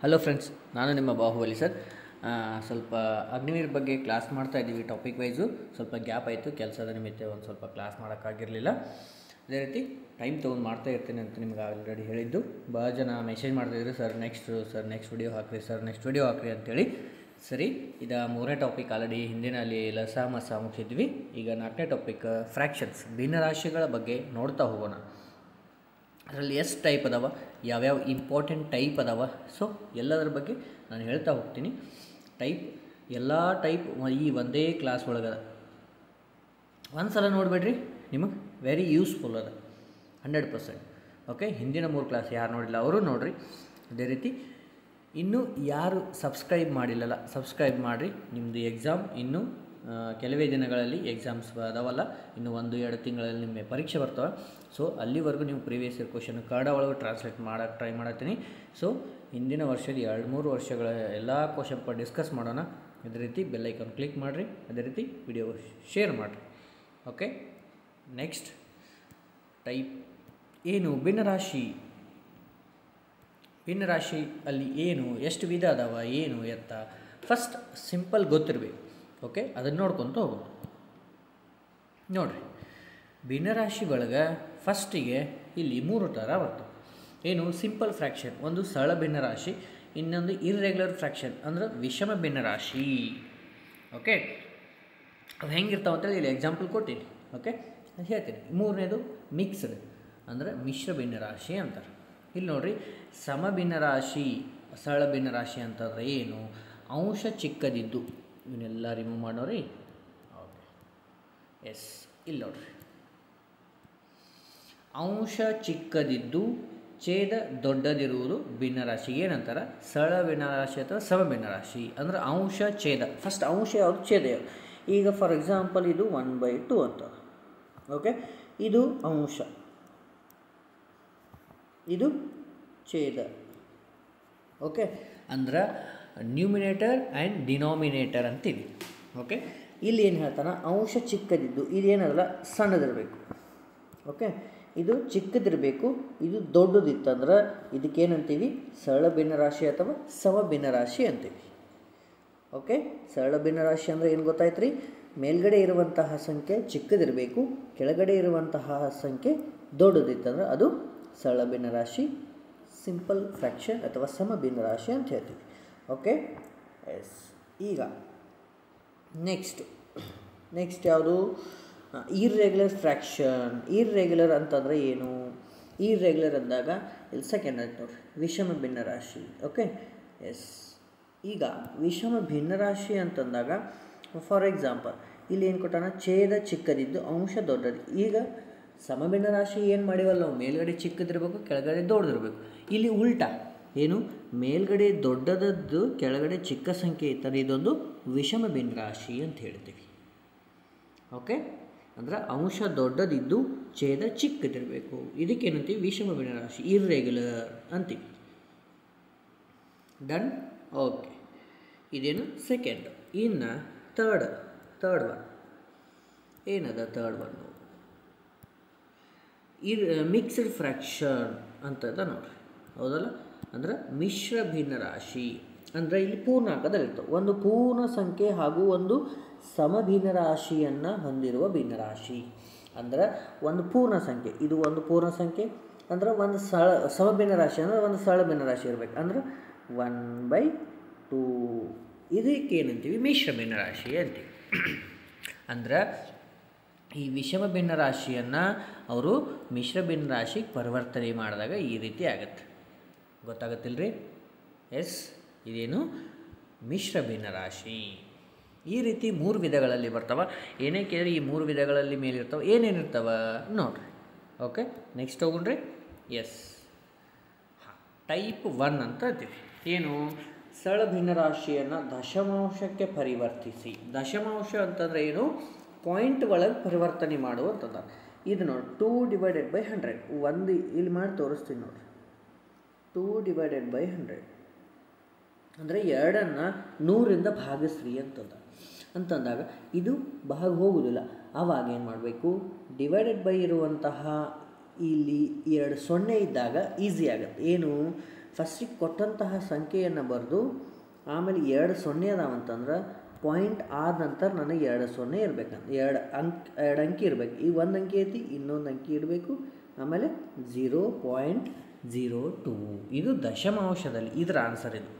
Hello friends, ನಾನು ನಿಮ್ಮ Bahubali sir. ಸ್ವಲ್ಪ ಅಗ್ನಿವೀರ್ ಬಗ್ಗೆ ಕ್ಲಾಸ್ ಮಾಡ್ತಾ ಇದ್ದೀವಿ ಟಾಪಿಕ್ ವೈಸು. ಸ್ವಲ್ಪ ಗ್ಯಾಪ್ ಆಯಿತು, ಕೆಲಸದ ನಿಮಿತ್ತ ಒಂದು ಸ್ವಲ್ಪ ಕ್ಲಾಸ್ ಮಾಡೋಕ್ಕಾಗಿರಲಿಲ್ಲ. ಅದೇ ರೀತಿ ಟೈಮ್ ತೊಗೊಂಡು ಮಾಡ್ತಾ ಇರ್ತೀನಿ ಅಂತ ನಿಮ್ಗೆ ಆಲ್ರೆಡಿ ಹೇಳಿದ್ದು. ಭಾಳ ಜನ ಮೆಸೇಜ್ ಮಾಡ್ತಾಯಿದ್ರು, ಸರ್ ನೆಕ್ಸ್ಟ್ ವಿಡಿಯೋ ಹಾಕ್ರಿ ಅಂತೇಳಿ. ಸರಿ, ಇದು 3ನೇ ಟಾಪಿಕ್ ಆಲ್ರೆಡಿ ಹಿಂದಿನಲ್ಲಿ ಲಸ ಮಸ ಮುಗಿಸಿದ್ವಿ. ಈಗ 4ನೇ ಟಾಪಿಕ್ ಫ್ರ್ಯಾಕ್ಷನ್ಸ್, ಭಿನ್ನರಾಶಿಗಳ ಬಗ್ಗೆ ನೋಡ್ತಾ ಹೋಗೋಣ. ಅದರಲ್ಲಿ ಎಷ್ಟು ಟೈಪ್ ಅದಾವ, ಯಾವ್ಯಾವ ಇಂಪಾರ್ಟೆಂಟ್ ಟೈಪ್ ಅದಾವ, ಸೊ ಎಲ್ಲದರ ಬಗ್ಗೆ ನಾನು ಹೇಳ್ತಾ ಹೋಗ್ತೀನಿ. ಎಲ್ಲ ಟೈಪ್ ಈ ಒಂದೇ ಕ್ಲಾಸ್ ಒಳಗದ. ಒಂದು ಸಲ ನೋಡಿಬಿಡ್ರಿ, ನಿಮಗೆ ವೆರಿ ಯೂಸ್ಫುಲ್ ಅದ 100%. ಓಕೆ, ಹಿಂದಿನ 3 ಕ್ಲಾಸ್ ಯಾರು ನೋಡಿಲ್ಲ ಅವರು ನೋಡಿರಿ. ಅದೇ ರೀತಿ ಇನ್ನೂ ಯಾರು ಸಬ್ಸ್ಕ್ರೈಬ್ ಮಾಡಿಲ್ಲಲ್ಲ, ಸಬ್ಸ್ಕ್ರೈಬ್ ಮಾಡಿರಿ. ನಿಮ್ಮದು ಎಕ್ಸಾಮ್ ಇನ್ನೂ ಕೆಲವೇ ದಿನಗಳಲ್ಲಿ ಎಕ್ಸಾಮ್ಸ್ ಅದಾವಲ್ಲ, ಇನ್ನು 1-2 ತಿಂಗಳಲ್ಲಿ ನಿಮ್ಮ ಪರೀಕ್ಷೆ ಬರ್ತವೆ. ಸೊ ಅಲ್ಲಿವರೆಗೂ ನೀವು ಪ್ರೀವಿಯಸ್ ಇಯರ್ ಕ್ವಶನ್ ಕನ್ನಡ ಒಳಗೆ ಟ್ರಾನ್ಸ್ಲೇಟ್ ಮಾಡೋಕ್ಕೆ ಟ್ರೈ ಮಾಡತ್ತೀನಿ. ಸೊ ಹಿಂದಿನ ವರ್ಷದ 2-3 ವರ್ಷಗಳ ಎಲ್ಲ ಕ್ವಶನ್ ಡಿಸ್ಕಸ್ ಮಾಡೋಣ. ಅದೇ ರೀತಿ ಬೆಲ್ ಐಕಾನ್ ಕ್ಲಿಕ್ ಮಾಡಿರಿ, ಅದೇ ರೀತಿ ವಿಡಿಯೋ ಶೇರ್ ಮಾಡಿರಿ. ಓಕೆ, ನೆಕ್ಸ್ಟ್ ಟೈಪ್ ಏನು, ಭಿನ್ನರಾಶಿ ಅಲ್ಲಿ ಏನು, ಎಷ್ಟು ವಿಧ ಅದಾವ, ಏನು ಎತ್ತ. ಫಸ್ಟ್ ಸಿಂಪಲ್ ಗೊತ್ತಿರಬೇಕು. ಓಕೆ, ಅದನ್ನು ನೋಡ್ಕೊತ ಹೋಗೋದು. ನೋಡಿರಿ, ಭಿನ್ನರಾಶಿ ಒಳಗೆ ಫಸ್ಟಿಗೆ ಇಲ್ಲಿ 3 ಥರ ಬರ್ತವೆ. ಏನು, ಸಿಂಪಲ್ ಫ್ರ್ಯಾಕ್ಷನ್, ಒಂದು ಸರಳ ಭಿನ್ನರಾಶಿ, ಇನ್ನೊಂದು ಇರ್ರೆಗ್ಯುಲರ್ ಫ್ರ್ಯಾಕ್ಷನ್ ಅಂದರೆ ವಿಷಮ ಭಿನ್ನರಾಶಿ. ಓಕೆ, ಅವು ಹೆಂಗಿರ್ತಾವೆ ಅಂತೇಳಿ ಇಲ್ಲಿ ಎಕ್ಸಾಂಪಲ್ ಕೊಡ್ತೀನಿ. ಓಕೆ, ಅದು ಹೇಳ್ತೀನಿ. 3ನೇದು ಮಿಕ್ಸ್ಡ್ ಅಂದರೆ ಮಿಶ್ರ ಭಿನ್ನರಾಶಿ ಅಂತಾರೆ. ಇಲ್ಲಿ ನೋಡಿರಿ, ಸಮ ಭಿನ್ನರಾಶಿ, ಸರಳ ಭಿನ್ನರಾಶಿ ಅಂತಂದರೆ ಏನು, ಅಂಶ ಚಿಕ್ಕದಿದ್ದು ಇವನ್ನೆಲ್ಲ ರಿಮೂವ್ ಮಾಡೋರಿ. ಓಕೆ, ಎಸ್, ಇಲ್ಲಿ ನೋಡ್ರಿ, ಅಂಶ ಚಿಕ್ಕದಿದ್ದು ಛೇದ ದೊಡ್ಡದಿರುವುದು ಭಿನ್ನರಾಶಿ ಏನಂತಾರೆ, ಸರಳ ಭಿನ್ನರಾಶಿ ಅಥವಾ ಸಮ ಭಿನ್ನರಾಶಿ. ಅಂದರೆ ಅಂಶ ಛೇದ, ಫಸ್ಟ್ ಅಂಶ ಯಾವುದು, ಛೇದ ಯಾವುದು. ಈಗ ಫಾರ್ ಎಕ್ಸಾಂಪಲ್ ಇದು 1/2 ಅಂತ. ಓಕೆ, ಇದು ಅಂಶ, ಇದು ಛೇದ. ಓಕೆ, ಅಂದ್ರೆ ನ್ಯೂಮಿನೇಟರ್ ಆ್ಯಂಡ್ ಡಿನಾಮಿನೇಟರ್ ಅಂತೀವಿ. ಓಕೆ, ಇಲ್ಲಿ ಏನು ಹೇಳ್ತಾನೆ, ಅಂಶ ಚಿಕ್ಕದಿದ್ದು, ಇದೇನಲ್ಲ ಸಣ್ಣದಿರಬೇಕು. ಓಕೆ, ಇದು ಚಿಕ್ಕದಿರಬೇಕು, ಇದು ದೊಡ್ಡದಿತ್ತಂದ್ರೆ ಇದಕ್ಕೇನಂತೀವಿ, ಸರಳ ಭಿನ್ನರಾಶಿ ಅಥವಾ ಸಮ ಭಿನ್ನರಾಶಿ ಅಂತೀವಿ. ಓಕೆ, ಸರಳ ಭಿನ್ನರಾಶಿ ಅಂದರೆ ಏನು ಗೊತ್ತಾಯ್ತು ರೀ, ಮೇಲ್ಗಡೆ ಇರುವಂತಹ ಸಂಖ್ಯೆ ಚಿಕ್ಕದಿರಬೇಕು, ಕೆಳಗಡೆ ಇರುವಂತಹ ಸಂಖ್ಯೆ ದೊಡ್ಡದಿತ್ತಂದ್ರೆ ಅದು ಸರಳ ಭಿನ್ನರಾಶಿ, ಸಿಂಪಲ್ ಫ್ರ್ಯಾಕ್ಷನ್ ಅಥವಾ ಸಮ ಭಿನ್ನರಾಶಿ ಅಂತ ಹೇಳ್ತೀವಿ. Okay, yes. ಈಗ ನೆಕ್ಸ್ಟ್ ಯಾವುದು, ಇರ್ರೆಗ್ಯುಲರ್ ಫ್ರ್ಯಾಕ್ಷನ್. ಇರ್ರೆಗ್ಯುಲರ್ ಅಂತಂದರೆ ಏನು, ಇರ್ರೆಗ್ಯುಲರ್ ಅಂದಾಗ ಇಲ್ಲಿ ಸೆಕೆಂಡ್ ಆಯ್ತು ನೋಡಿರಿ, ವಿಷಮ ಭಿನ್ನರಾಶಿ. Okay, yes. ಈಗ ವಿಷಮ ಭಿನ್ನರಾಶಿ ಅಂತಂದಾಗ ಫಾರ್ ಎಕ್ಸಾಂಪಲ್ ಇಲ್ಲಿ ಏನು ಕೊಟ್ಟಾನ, ಛೇದ ಚಿಕ್ಕದಿದ್ದು ಅಂಶ ದೊಡ್ಡದು. ಈಗ ಸಮಭಿನ್ನರಾಶಿ ಏನು ಮಾಡಿವಲ್ಲ ನಾವು, ಮೇಲ್ಗಡೆ ಚಿಕ್ಕದಿರಬೇಕು, ಕೆಳಗಡೆ ದೊಡ್ಡದಿರಬೇಕು. ಇಲ್ಲಿ ಉಲ್ಟಾ ಏನು, ಮೇಲ್ಗಡೆ ದೊಡ್ಡದದ್ದು ಕೆಳಗಡೆ ಚಿಕ್ಕ ಸಂಖ್ಯೆ ಇರ್ತಾರೆ, ಇದೊಂದು ವಿಷಮ ಭಿನ್ನರಾಶಿ ಅಂತ ಹೇಳ್ತೀವಿ. ಓಕೆ, ಅಂದರೆ ಅಂಶ ದೊಡ್ಡದಿದ್ದು ಛೇದ ಚಿಕ್ಕದಿರಬೇಕು, ಇದಕ್ಕೇನಂತೀವಿ, ವಿಷಮ ಭಿನ್ನರಾಶಿ, ಇರ್ರೆಗ್ಯುಲರ್ ಅಂತೀವಿ. ಡನ್. ಓಕೆ, ಇದೇನು ಸೆಕೆಂಡ್. ಇನ್ನು ಥರ್ಡ್ ಒನ್ ಏನದ, ಥರ್ಡ್ ಒನ್ ಮಿಕ್ಸ್ಡ್ ಫ್ರ್ಯಾಕ್ಷನ್ ಅಂತದ ನೋಡ್ರಿ, ಹೌದಲ್ಲ. ಅಂದ್ರೆ ಮಿಶ್ರ ಭಿನ್ನರಾಶಿ ಅಂದರೆ ಇಲ್ಲಿ ಪೂರ್ಣಾಂಕದಲ್ಲಿರ್ತವೆ, ಒಂದು ಪೂರ್ಣ ಸಂಖ್ಯೆ ಹಾಗೂ ಒಂದು ಸಮ ಭಿನ್ನರಾಶಿಯನ್ನು ಹೊಂದಿರುವ ಭಿನ್ನರಾಶಿ. ಅಂದ್ರೆ ಒಂದು ಪೂರ್ಣ ಸಂಖ್ಯೆ, ಇದು ಒಂದು ಪೂರ್ಣ ಸಂಖ್ಯೆ ಅಂದ್ರೆ ಒಂದು ಸಮ ಭಿನ್ನರಾಶಿ ಅಂದರೆ ಒಂದು ಸರಳ ಭಿನ್ನರಾಶಿ ಇರಬೇಕು, ಅಂದ್ರೆ 1/2. ಇದಕ್ಕೇನಂತೀವಿ, ಮಿಶ್ರ ಭಿನ್ನರಾಶಿ ಅಂತೀವಿ. ಅಂದ್ರೆ ಈ ವಿಷಮ ಭಿನ್ನರಾಶಿಯನ್ನು ಅವರು ಮಿಶ್ರ ಭಿನ್ನರಾಶಿಗೆ ಪರಿವರ್ತನೆ ಮಾಡಿದಾಗ ಈ ರೀತಿ ಆಗುತ್ತೆ. ಗೊತ್ತಾಗತ್ತಿಲ್ಲರಿ? ಎಸ್, ಇದೇನು ಮಿಶ್ರ ಭಿನ್ನರಾಶಿ. ಈ ರೀತಿ 3 ವಿಧಗಳಲ್ಲಿ ಬರ್ತಾವೆ. ಏನೇ ಕೇಳಿ ಈ 3 ವಿಧಗಳಲ್ಲಿ ಮೇಲಿರ್ತಾವೆ, ಏನೇನಿರ್ತಾವೆ ನೋಡಿರಿ. ಓಕೆ, ನೆಕ್ಸ್ಟ್ ಹೋಗ್ರಿ. ಎಸ್, ಟೈಪ್ 1 ಅಂತ ಅಂತೀವಿ. ಏನು, ಸರಳ ಭಿನ್ನರಾಶಿಯನ್ನು ದಶಮಾಂಶಕ್ಕೆ ಪರಿವರ್ತಿಸಿ. ದಶಮಾಂಶ ಅಂತಂದರೆ ಏನು, ಪಾಯಿಂಟ್ ಒಳಗೆ ಪರಿವರ್ತನೆ ಮಾಡುವಂಥದ್ದು. ಇದು ನೋಡಿ, 2/100. ಒಂದು ಇಲ್ಲಿ ಮಾಡಿ ತೋರಿಸ್ತೀನಿ ನೋಡಿರಿ, 2/100 ಅಂದರೆ 2ಅನ್ನು 100ರಿಂದ ಭಾಗಿಸ್ರಿ ಅಂತಂದಾಗ ಇದು ಭಾಗ ಹೋಗುವುದಿಲ್ಲ. ಆವಾಗ ಏನು ಮಾಡಬೇಕು, ಡಿವೈಡೆಡ್ ಬೈ ಇರುವಂತಹ ಇಲ್ಲಿ 2 0 ಇದ್ದಾಗ ಈಸಿ ಆಗುತ್ತೆ. ಏನು, ಫಸ್ಟಿಗೆ ಕೊಟ್ಟಂತಹ ಸಂಖ್ಯೆಯನ್ನು ಬರೆದು ಆಮೇಲೆ 2 ಸೊನ್ನೆ ಅದಾವಂತಂದ್ರೆ ಪಾಯಿಂಟ್ ಆದ ನಂತರ ನನಗೆ 2 ಸೊನ್ನೆ ಇರಬೇಕಂತ 2 ಅಂಕಿ ಇರಬೇಕು. ಈ ಒಂದು ಅಂಕಿ ಐತಿ, ಇನ್ನೊಂದು ಅಂಕಿ ಇಡಬೇಕು, ಆಮೇಲೆ 0.02 ಇದು ದಶಮಾಂಶದಲ್ಲಿ. ಇದರ ಆನ್ಸರ್ ಇದು.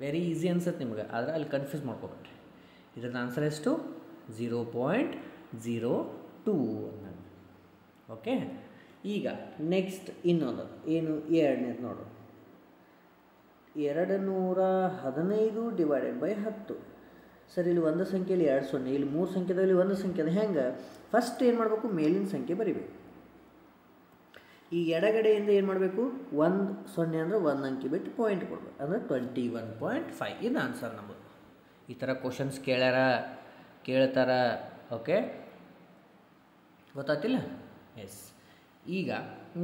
ವೆರಿ ಈಸಿ ಅನ್ಸುತ್ತೆ ನಿಮ್ಗೆ, ಆದರೆ ಅಲ್ಲಿ ಕನ್ಫ್ಯೂಸ್ ಮಾಡ್ಕೊಬೇಡ್ರಿ. ಇದ್ರದ್ದು ಆನ್ಸರ್ ಎಷ್ಟು? 0.02 ಅನ್ನೋದು. ಓಕೆ, ಈಗ ನೆಕ್ಸ್ಟ್ ಇನ್ನೊಂದು ಏನು, ಎರಡನೇದು ನೋಡು. 215 ಡಿವೈಡೆಡ್ ಬೈ 10. ಸರ್ ಇಲ್ಲಿ ಒಂದು ಸಂಖ್ಯೆಯಲ್ಲಿ 2 ಸೊನ್ನೆ, ಇಲ್ಲಿ 3 ಸಂಖ್ಯೆದಲ್ಲಿ ಒಂದು ಸಂಖ್ಯೆ ಅದು ಹೆಂಗೆ? ಫಸ್ಟ್ ಏನು ಮಾಡಬೇಕು? ಮೇಲಿನ ಸಂಖ್ಯೆ ಬರಿಬೇಕು. ಈ ಎಡಗಡೆಯಿಂದ ಏನು ಮಾಡಬೇಕು? 1 ಸೊನ್ನೆ ಅಂದರೆ 1 ಅಂಕಿ ಬಿಟ್ಟು ಪಾಯಿಂಟ್ ಕೊಡಬೇಕು, ಅಂದರೆ 21.5 ಇದು ಆನ್ಸರ್ ನಮ್ಮದು. ಈ ಥರ ಕ್ವಶನ್ಸ್ ಕೇಳ್ತಾರ. ಓಕೆ, ಗೊತ್ತಾಗ್ತಿಲ್ಲ? ಎಸ್. ಈಗ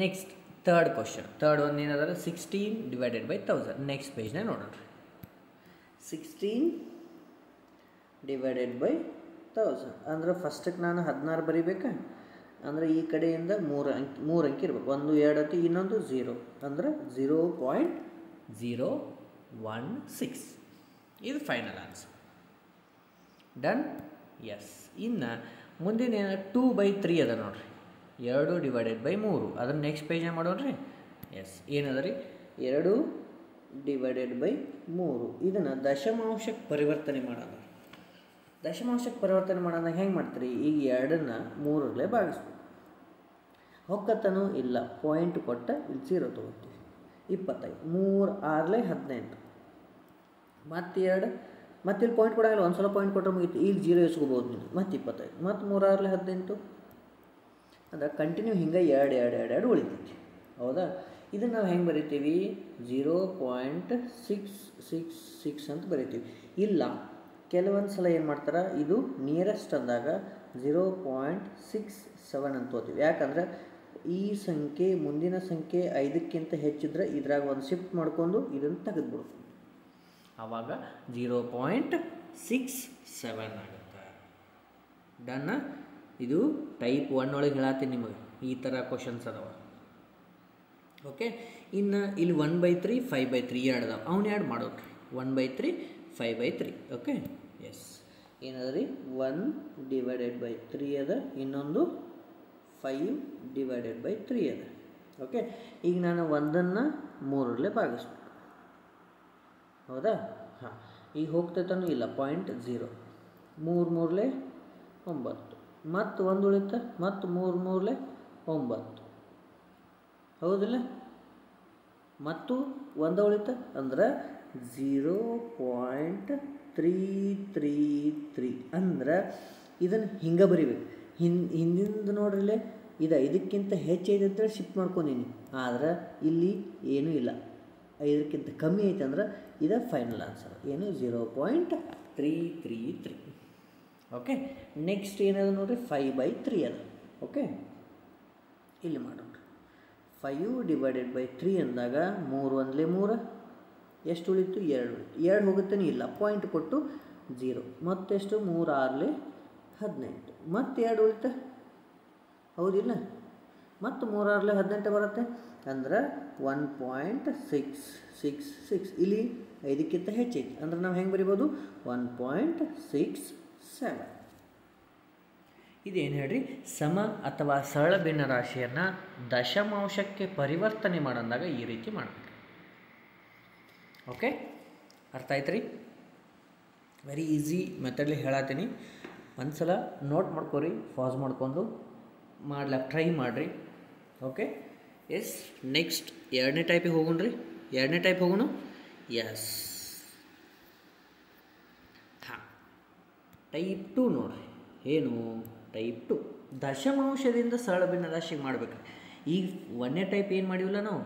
ನೆಕ್ಸ್ಟ್ ಥರ್ಡ್ ಕ್ವಶನ್. ಥರ್ಡ್ ಒಂದು ಏನದ? 16 ಡಿವೈಡೆಡ್ ಬೈ 1000. ನೆಕ್ಸ್ಟ್ ಪೇಜ್ನ ನೋಡೋಣ. 16 ಡಿವೈಡೆಡ್ ಬೈ 1000 ಅಂದ್ರೆ ಫಸ್ಟಿಗೆ ನಾನು 16 ಬರಿಬೇಕಾ? ಅಂದರೆ ಈ ಕಡೆಯಿಂದ 3 ಅಂಕಿ ಇರಬೇಕು. 1 2 ಐತಿ, ಇನ್ನೊಂದು 0 ಅಂದ್ರೆ 0.016 ಇದು ಫೈನಲ್ ಆನ್ಸರ್. ಡನ್? ಎಸ್. ಇನ್ನು ಮುಂದಿನ 2/3 ಅದ ನೋಡ್ರಿ. 2 ಡಿವೈಡೆಡ್ ಬೈ 3 ಅದನ್ನು ನೆಕ್ಸ್ಟ್ ಪೇಜ್ನ ಮಾಡೋಣ್ರಿ. ಎಸ್, ಏನದ ರೀ? 2 ಡಿವೈಡೆಡ್ ಬೈ 3 ಇದನ್ನು ದಶಮಾಂಶಕ್ಕೆ ಪರಿವರ್ತನೆ ಮಾಡೋಣ. ದಶಮಾಂಶಕ್ಕೆ ಪರಿವರ್ತನೆ ಮಾಡೋಣ ಹೆಂಗೆ ಮಾಡ್ತೀರಿ? ಈಗ 2ನ್ನ 3ರಲ್ಲೇ ಭಾಗಿಸ್ಬೇಕು. ಹೊಕ್ಕತ್ತನೂ ಇಲ್ಲ, ಪಾಯಿಂಟ್ ಕೊಟ್ಟ ಇಲ್ಲಿ 0 ತೊಗೊತೀವಿ. 25 3 6 18 ಮತ್ತು 2 ಮತ್ತು ಇಲ್ಲಿ ಪಾಯಿಂಟ್ ಕೊಡೋಂಗಿಲ್ಲ, ಒಂದು ಸಲ ಪಾಯಿಂಟ್ ಕೊಟ್ಟರೆ ಮುಗೀತು. ಇಲ್ಲಿ 0 ಇಸ್ಕೋಬೋದು ನೀವು. ಮತ್ತು 25 ಮತ್ತು 3 6 18 ಅಂದ್ರೆ ಕಂಟಿನ್ಯೂ ಹಿಂಗೆ 2 ಉಳಿತೈತಿ. ಹೌದಾ? ಇದನ್ನು ನಾವು ಹೆಂಗೆ ಬರಿತೀವಿ? 0.666 ಅಂತ ಬರಿತೀವಿ. ಇಲ್ಲ, ಕೆಲವೊಂದು ಸಲ ಏನು ಮಾಡ್ತಾರೆ, ಇದು ನಿಯರೆಸ್ಟ್ ಅಂದಾಗ 0.67 ಅಂತ ತೋತೀವಿ. ಯಾಕಂದ್ರೆ ಈ ಸಂಖ್ಯೆ ಮುಂದಿನ ಸಂಖ್ಯೆ 5ಕ್ಕಿಂತ ಹೆಚ್ಚಿದ್ರೆ ಇದ್ರಾಗ ಒಂದು ಶಿಫ್ಟ್ ಮಾಡ್ಕೊಂಡು ಇದನ್ನು ತೆಗೆದುಬಿಡ್ತೀವಿ. ಆವಾಗ 0.67 ಆಗುತ್ತೆ. ಡನ್ನ? ಇದು ಟೈಪ್ 1 ಒಳಗೆ ಹೇಳತ್ತೀನಿ ನಿಮಗೆ. ಈ ಥರ ಕ್ವಶನ್ಸ್ ಅದಾವ. ಓಕೆ, ಇನ್ನು ಇಲ್ಲಿ 1/3 5/3 ಎರಡು ಅದಾವ. ಅವ್ನು ಎರಡು ಮಾಡೋಕ್ರಿ. 1/3 5/3. Okay, S. ಏನದ ರೀ? 1 ಡಿವೈಡೆಡ್ ಬೈ 3 ಅದ, ಇನ್ನೊಂದು 5 ಡಿವೈಡೆಡ್ ಬೈ 3 ಅದ. ಓಕೆ, ಈಗ ನಾನು 1ನ್ನು 3ರಲ್ಲೇ ಭಾಗಿಸ್ಬೇಕು. ಹೌದಾ? ಹಾಂ, ಈಗ ಹೋಗ್ತೈತನೂ ಇಲ್ಲ, ಪಾಯಿಂಟ್ 0. 3 3 9 ಮತ್ತು 1 ಉಳಿತ, ಮತ್ತು 3 3 9. ಹೌದಿಲ್ಲ? ಮತ್ತು 1 ಉಳಿತ ಅಂದ್ರೆ 0.333 ಅಂದ್ರೆ ಇದನ್ನು ಹಿಂಗೆ ಬರಿಬೇಕು. ಹಿಂದಿಂದ ನೋಡ್ರಿಲ್ಲೇ ಇದು 5ಕ್ಕಿಂತ ಹೆಚ್ಚೈತೆ ಅಂತೇಳಿ ಶಿಫ್ಟ್ ಮಾಡ್ಕೊಂಡೀನಿ. ಆದ್ರೆ ಇಲ್ಲಿ ಏನೂ ಇಲ್ಲ, 5ಕ್ಕಿಂತ ಕಮ್ಮಿ ಐತೆ ಅಂದ್ರೆ ಇದು ಫೈನಲ್ ಆನ್ಸರ್. ಏನು? 0.333. ಓಕೆ, ನೆಕ್ಸ್ಟ್ ಏನದ ನೋಡಿರಿ? 5/3 ಅದ. ಓಕೆ, ಇಲ್ಲಿ ಮಾಡೋಣ. 5 ಡಿವೈಡೆಡ್ ಬೈ 3 ಅಂದಾಗ 3 1 3 ಎಷ್ಟು ಉಳಿತು? 2 ಉಳಿತು. 2 ಹೋಗುತ್ತೇನೆ ಇಲ್ಲ, ಪಾಯಿಂಟ್ ಕೊಟ್ಟು 0. ಮತ್ತೆಷ್ಟು? 3 6 18 ಮತ್ತು 2 ಉಳಿತ. ಹೌದಿಲ್ಲ? ಮತ್ತು 3 6 18 ಬರುತ್ತೆ ಅಂದ್ರೆ 1.666. ಇಲ್ಲಿ 5ಕ್ಕಿಂತ ಹೆಚ್ಚೈತಿ ಅಂದ್ರೆ ನಾವು ಹೆಂಗೆ ಬರಿಬೋದು? 1.67. ಇದೇನು ಹೇಳ್ರಿ? ಸಮ ಅಥವಾ ಸರಳ ಭಿನ್ನರಾಶಿಯನ್ನು ದಶಮಾಂಶಕ್ಕೆ ಪರಿವರ್ತನೆ ಮಾಡಂದಾಗ ಈ ರೀತಿ ಮಾಡಬೇಕು. ಓಕೆ, ಅರ್ಥ ಆಯ್ತು ರೀ? ವೆರಿ ಈಸಿ ಮೆಥಡ್ಲಿ ಹೇಳತ್ತೀನಿ. ಒಂದು ಸಲ ನೋಟ್ ಮಾಡ್ಕೊರಿ, ಪಾಸ್ ಮಾಡ್ಕೊಂಡು ಮಾಡ್ಲಿಕ್ಕೆ ಟ್ರೈ ಮಾಡಿರಿ. Okay, yes. ನೆಕ್ಸ್ಟ್ ಎರಡನೇ ಟೈಪಿಗೆ ಹೋಗೋಣ್ರಿ. ಎರಡನೇ ಟೈಪ್ ಹೋಗೋಣ. ಎಸ್, ಹಾಂ, ಟೈಪ್ 2 ನೋಡಿರಿ. ಏನು? ಟೈಪ್ 2 ದಶಮಾಂಶದಿಂದ ಸರಳ ಭಿನ್ನರಾಶಿಗೆ ಮಾಡಬೇಕು. ಈಗ 1ನೇ ಟೈಪ್ ಏನು ಮಾಡಿವಿಲ್ಲ ನಾವು?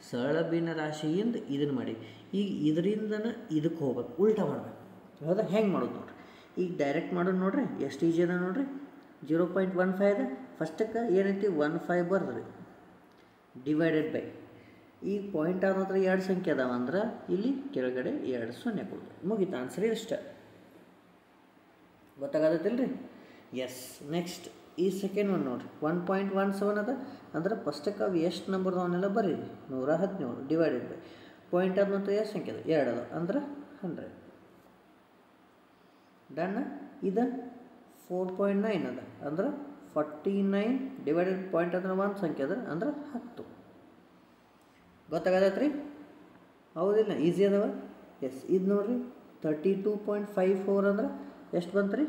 ಸರಳ ಭಿನ್ನರಾಶಿಯಿಂದ ಇದನ್ನು ಮಾಡಿ. ಈಗ ಇದರಿಂದನ ಇದಕ್ಕೆ ಹೋಗ್ಬೇಕು, ಉಲ್ಟಾ ಮಾಡಬೇಕು. ಹೌದಾ? ಹೆಂಗೆ ಮಾಡೋದು ನೋಡಿರಿ. ಈಗ ಡೈರೆಕ್ಟ್ ಮಾಡೋದು ನೋಡಿರಿ, ಎಷ್ಟು ಈಜಿ ಅದ ನೋಡಿರಿ. 0.15 ಅದ. ಫಸ್ಟಕ್ಕೆ ಏನೈತಿ? 15 ಬರ್ದ್ರಿ, ಡಿವೈಡೆಡ್ ಬೈ. ಈಗ ಪಾಯಿಂಟ್ ಆದ ಹತ್ರ 2 ಸಂಖ್ಯೆ ಅದಾವ ಅಂದ್ರೆ ಇಲ್ಲಿ ಕೆಳಗಡೆ 2 0 ಕೊಡ್ತೀವಿ. ಮುಗೀತು, ಆನ್ಸರ್ ಇಷ್ಟ. ಗೊತ್ತಾಗತ್ತಲ್ರಿ? ಎಸ್. ನೆಕ್ಸ್ಟ್ ಈ ಸೆಕೆಂಡ್ ಒನ್ ನೋಡಿರಿ 1.17 ಅದ ಅಂದ್ರೆ ಫಸ್ಟಕ್ಕೆ ಅವು ಎಷ್ಟು ನಂಬರ್ದು ಅವನ್ನೆಲ್ಲ ಬರೀರಿ 117 ಡಿವೈಡೆಡ್ ಬೈ ಪಾಯಿಂಟ್ ಅದು ಮತ್ತು ಎಷ್ಟು ಸಂಖ್ಯೆ ಅದು 2 ಅದ ಅಂದ್ರೆ 100 ಡನ್. ಇದು 4.9 ಅದ ಅಂದ್ರೆ 49 ಡಿವೈಡೆಡ್ ಪಾಯಿಂಟ್ ಅಂದ್ರೆ ಒಂದು ಸಂಖ್ಯೆ ಅದ ಅಂದ್ರೆ 10. ಗೊತ್ತಾಗತ್ತೆ ರೀ? ಹೌದಿಲ್ಲ? ಈಸಿ ಅದಾವ. ಎಸ್ ಇದು ನೋಡಿರಿ 32.54 ಅಂದ್ರೆ ಎಷ್ಟು ಬಂತು ರೀ?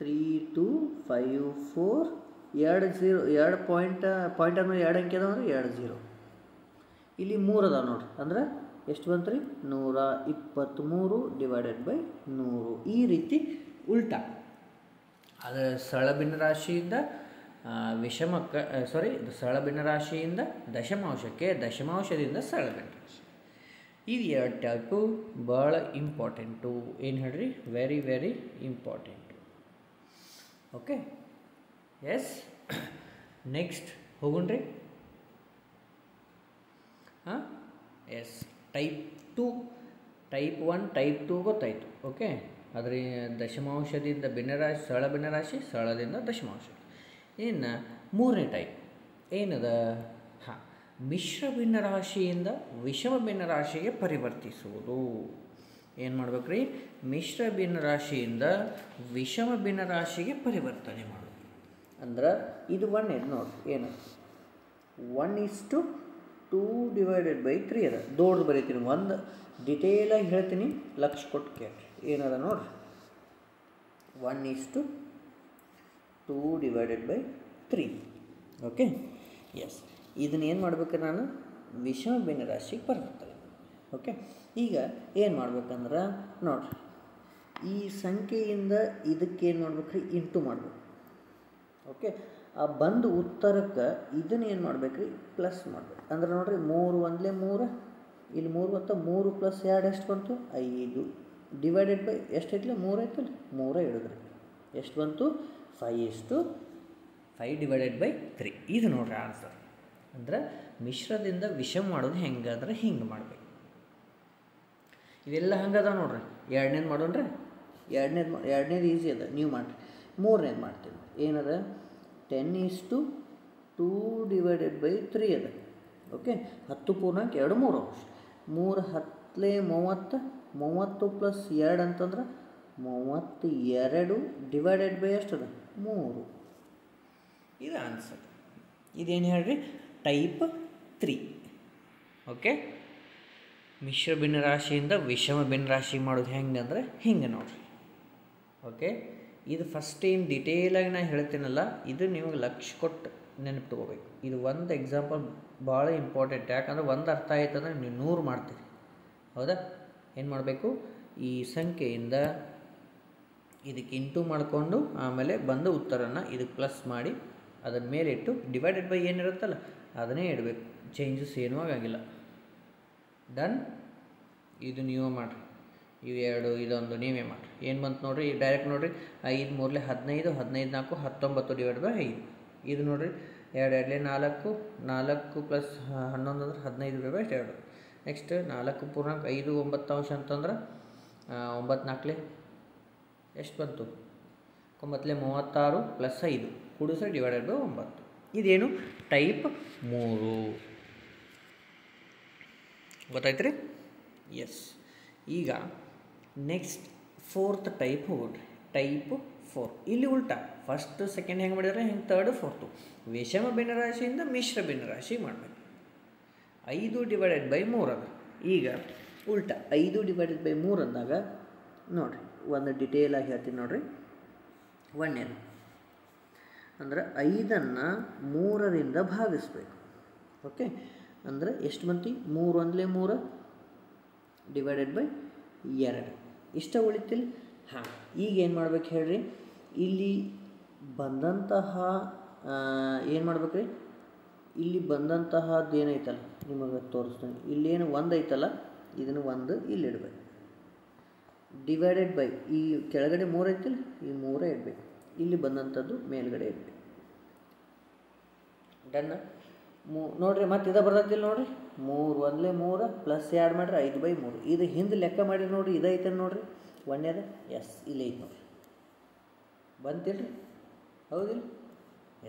3254 2 ಪಾಯಿಂಟ್ ಅಂದ್ರೆ 2 ಅಂಕೆ ಅದಾವ ಅಂದ್ರೆ 2 0. ಇಲ್ಲಿ 3 ಅದಾವ ನೋಡಿರಿ ಅಂದ್ರೆ ಎಷ್ಟು ಬಂತು ರೀ? 123 ಡಿವೈಡೆಡ್ ಬೈ 100. ಈ ರೀತಿ ಉಲ್ಟಾ ಅದು ಸರಳ ಭಿನ್ನರಾಶಿಯಿಂದ ವಿಷಮಕ್ಕೆ ಸರಳ ಭಿನ್ನರಾಶಿಯಿಂದ ದಶಮಾಂಶಕ್ಕೆ, ದಶಮಾಂಶದಿಂದ ಸರಳ ಭಿನ್ನರಾಶಿ. ಇದು 2 ಟೈಪು ಭಾಳ ಇಂಪಾರ್ಟೆಂಟು. ಏನು ಹೇಳ್ರಿ? Very very important. Okay, yes. Next ಹೋಗುಣ್ರಿ. ಹಾಂ, ಎಸ್. ಟೈಪ್ 2, ಟೈಪ್ 1, ಟೈಪ್ 2 ಗೊತ್ತಾಯಿತು. ಓಕೆ, ಅದರ ದಶಮಾಂಶದಿಂದ ಭಿನ್ನರಾಶಿ, ಸರಳ ಭಿನ್ನರಾಶಿ, ಸರಳದಿಂದ ದಶಮಾಂಶ. ಇನ್ನು ಮೂರನೇ ಟೈಪ್ ಏನದ? ಹಾಂ, ಮಿಶ್ರ ಭಿನ್ನರಾಶಿಯಿಂದ ವಿಷಮ ಭಿನ್ನರಾಶಿಗೆ ಪರಿವರ್ತಿಸುವುದು. ಏನು ಮಾಡ್ಬೇಕು ರೀ? ಮಿಶ್ರ ಭಿನ್ನರಾಶಿಯಿಂದ ವಿಷಮ ಭಿನ್ನರಾಶಿಗೆ ಪರಿವರ್ತನೆ ಮಾಡೋದು. ಅಂದ್ರೆ ಇದು 1 ಇದೆ ನೋಡಿ. ಏನು 1:2 ಡಿವೈಡೆಡ್ ಬೈ 3 ಅದ. ದೊಡ್ಡದು ಬರೀತೀನಿ, ಒಂದು ಡಿಟೇಲಾಗಿ ಹೇಳ್ತೀನಿ, ಲಕ್ಷ ಕೊಟ್ಟು ಕೇಳಿ. ಏನದ ನೋಡ್ರಿ? 1:2 ಡಿವೈಡೆಡ್ ಬೈ 3. Okay, S. ಇದನ್ನ ಏನು ಮಾಡ್ಬೇಕು? ನಾನು ವಿಷಮ ಭಿನ್ನರಾಶಿಗೆ ಪರಿವರ್ತನೆ. ಓಕೆ, ಈಗ ಏನು ಮಾಡ್ಬೇಕಂದ್ರೆ ನೋಡ್ರಿ, ಈ ಸಂಖ್ಯೆಯಿಂದ ಇದಕ್ಕೆ ಏನು ಮಾಡ್ಬೇಕು ರೀ? ಇಂಟು ಮಾಡ್ಬೇಕು. ಓಕೆ, ಆ ಬಂದು ಉತ್ತರಕ್ಕೆ ಇದನ್ನ ಏನು ಮಾಡ್ಬೇಕು ರೀ? ಪ್ಲಸ್ ಮಾಡ್ಬೇಕು. ಅಂದ್ರೆ ನೋಡ್ರಿ 3 1 3, ಇಲ್ಲಿ 3 ಮತ್ತು 3 + 2 ಎಷ್ಟು ಬಂತು? 5 ಡಿವೈಡೆಡ್ ಬೈ ಎಷ್ಟು ಐತಿಲ್ಲ? 3 ಐತಲ್ಲ, 3 ಹಿಡಿದ್ರಿ ಎಷ್ಟು ಬಂತು? 5:5 ಡಿವೈಡೆಡ್ ಬೈ 3. ಇದು ನೋಡ್ರಿ ಆನ್ಸರ್. ಅಂದ್ರೆ ಮಿಶ್ರದಿಂದ ವಿಷಮ ಮಾಡೋದು ಹೆಂಗೆ ಅಂದ್ರೆ ಹಿಂಗೆ ಮಾಡಬೇಕು. ಇವೆಲ್ಲ ಹಂಗದ ನೋಡ್ರಿ. ಎರಡನೇದು ಮಾಡೋಣ್ರಿ. ಎರಡನೇದು ಈಸಿ ಅದ, ನೀವು ಮಾಡಿರಿ. ಮೂರನೇದು ಮಾಡ್ತೀವಿ. ಏನದ? 10:2 ಡಿವೈಡೆಡ್ ಬೈ 3 ಅದ. ಓಕೆ, 10.2 3 ಅಂಶ. 3 10 30 + 2 ಅಂತಂದ್ರೆ 32 ಡಿವೈಡೆಡ್ ಬೈ ಎಷ್ಟು ಅದ? 3. ಇದು ಆನ್ಸರ್. ಇದೇನು ಹೇಳ್ರಿ? ಟೈಪ್ 3. ಓಕೆ, ಮಿಶ್ರ ಭಿನ್ನರಾಶಿಯಿಂದ ವಿಷಮ ಭಿನ್ನರಾಶಿ ಮಾಡೋದು ಹೆಂಗೆ ಅಂದರೆ ಹಿಂಗೆ ನೋಡ್ರಿ. ಓಕೆ, ಇದು ಫಸ್ಟ್ ಏನು ಡಿಟೇಲಾಗಿ ನಾನು ಹೇಳ್ತೀನಲ್ಲ, ಇದು ನಿಮಗೆ ಲಕ್ಷ ಕೊಟ್ಟು ನೆನಪಿಟ್ಕೋಬೇಕು. ಇದು ಒಂದು ಎಕ್ಸಾಂಪಲ್ ಭಾಳ ಇಂಪಾರ್ಟೆಂಟ್. ಯಾಕಂದ್ರೆ ಒಂದು ಅರ್ಥ ಆಯ್ತು ಅಂದರೆ ನೀವು 100 ಮಾಡ್ತೀರಿ. ಹೌದಾ? ಏನು ಮಾಡಬೇಕು? ಈ ಸಂಖ್ಯೆಯಿಂದ ಇದಕ್ಕೆ ಇಂಟು ಮಾಡಿಕೊಂಡು ಆಮೇಲೆ ಬಂದ ಉತ್ತರನ ಇದಕ್ಕೆ ಪ್ಲಸ್ ಮಾಡಿ ಅದರ ಮೇಲೆ ಇಟ್ಟು ಡಿವೈಡೆಡ್ ಬೈ ಏನಿರುತ್ತಲ್ಲ ಅದನ್ನೇ ಇಡಬೇಕು. ಚೇಂಜಸ್ ಏನೂ ಆಗಂಗಿಲ್ಲ. ಡನ್. ಇದು ನೀವು ಮಾಡಿರಿ. ಇವು 2 ಇದೊಂದು ನೀವೇ ಮಾಡಿರಿ. ಏನು ಬಂತು ನೋಡಿರಿ? ಡೈರೆಕ್ಟ್ ನೋಡಿರಿ. 5 3 15, 15 4 19 ಡಿವೈಡ್ ಬೈ 5. ಇದು ನೋಡಿರಿ 2 2 4, 4 + 11 ಅಂದ್ರೆ 15 ಡಿವೈಡ್ ಬೈ 2. ನೆಕ್ಸ್ಟ್ 4.5 9 ಅಂಶ ಅಂತಂದ್ರೆ 9 4 ಎಷ್ಟು ಬಂತು? 9 36 + 5 ಕೂಡಿಸ್ರೆ ಡಿವೈಡೆಡ್ ಬೈ 9. ಇದೇನು? ಟೈಪ್ 3. ಗೊತ್ತಾಯ್ತು ರೀ? ಎಸ್. ಈಗ ನೆಕ್ಸ್ಟ್ 4th ಟೈಪ್ ಹೋಗ್ರಿ. ಟೈಪ್ 4. ಇಲ್ಲಿ ಉಲ್ಟಾ ಫಸ್ಟ್ ಸೆಕೆಂಡ್ ಹೆಂಗೆ ಮಾಡಿದ್ರೆ ಹೆಂಗೆ ತರ್ಡ್ ಫೋರ್ತು. ವಿಷಮ ಭಿನ್ನರಾಶಿಯಿಂದ ಮಿಶ್ರ ಭಿನ್ನರಾಶಿ ಮಾಡಬೇಕು. 5 ಡಿವೈಡೆಡ್ ಬೈ 3 ಅದ. ಈಗ ಉಲ್ಟಾ 5 ಡಿವೈಡೆಡ್ ಬೈ 3 ಅಂದಾಗ ನೋಡಿರಿ, ಒಂದು ಡಿಟೇಲಾಗಿ ಹೇಳ್ತೀನಿ ನೋಡಿರಿ. 1 ಅಂದರೆ 5ಅನ್ನು 3ರಿಂದ ಭಾಗಿಸ್ಬೇಕು. ಓಕೆ, ಅಂದರೆ ಎಷ್ಟು ಬಂತು? 3 1 3 ಡಿವೈಡೆಡ್ ಬೈ 2 ಇಷ್ಟ ಉಳಿತಿಲ್ಲ. ಹಾಂ, ಈಗ ಏನು ಮಾಡ್ಬೇಕು ಹೇಳ್ರಿ? ಇಲ್ಲಿ ಬಂದಂತಹ ಏನು ಮಾಡ್ಬೇಕು ರೀ? ಇಲ್ಲಿ ಬಂದಂತಹದ್ದು ಏನೈತಲ್ಲ ನಿಮಗೆ ತೋರಿಸ್ತೀನಿ. ಇಲ್ಲೇನು 1 ಐತಲ್ಲ, ಇದನ್ನು 1 ಇಲ್ಲಿ ಇಡಬೇಕು. ಡಿವೈಡೆಡ್ ಬೈ ಈ ಕೆಳಗಡೆ 3 ಐತಿಲ್ಲ, ಈ 3 ಇಡಬೇಕು. ಇಲ್ಲಿ ಬಂದಂಥದ್ದು ಮೇಲ್ಗಡೆ ಇಡಬೇಕು. ಡನ್ನ. ನೋಡಿರಿ, ಮತ್ತೆ ಇದು ಬರ್ತೈತಿಲ್ಲ ನೋಡಿರಿ. 3 1 3 + 2 ಮಾಡಿರಿ 5/3. ಇದು ಹಿಂದೆ ಲೆಕ್ಕ ಮಾಡಿ ನೋಡಿರಿ. ಇದೈತೆ ನೋಡಿರಿ 1. ಎಸ್, ಇಲ್ಲಿ ಐತೆ ನೋಡಿರಿ. ಬಂತಿಲ್ರಿ? ಹೌದಿಲ್ಲ?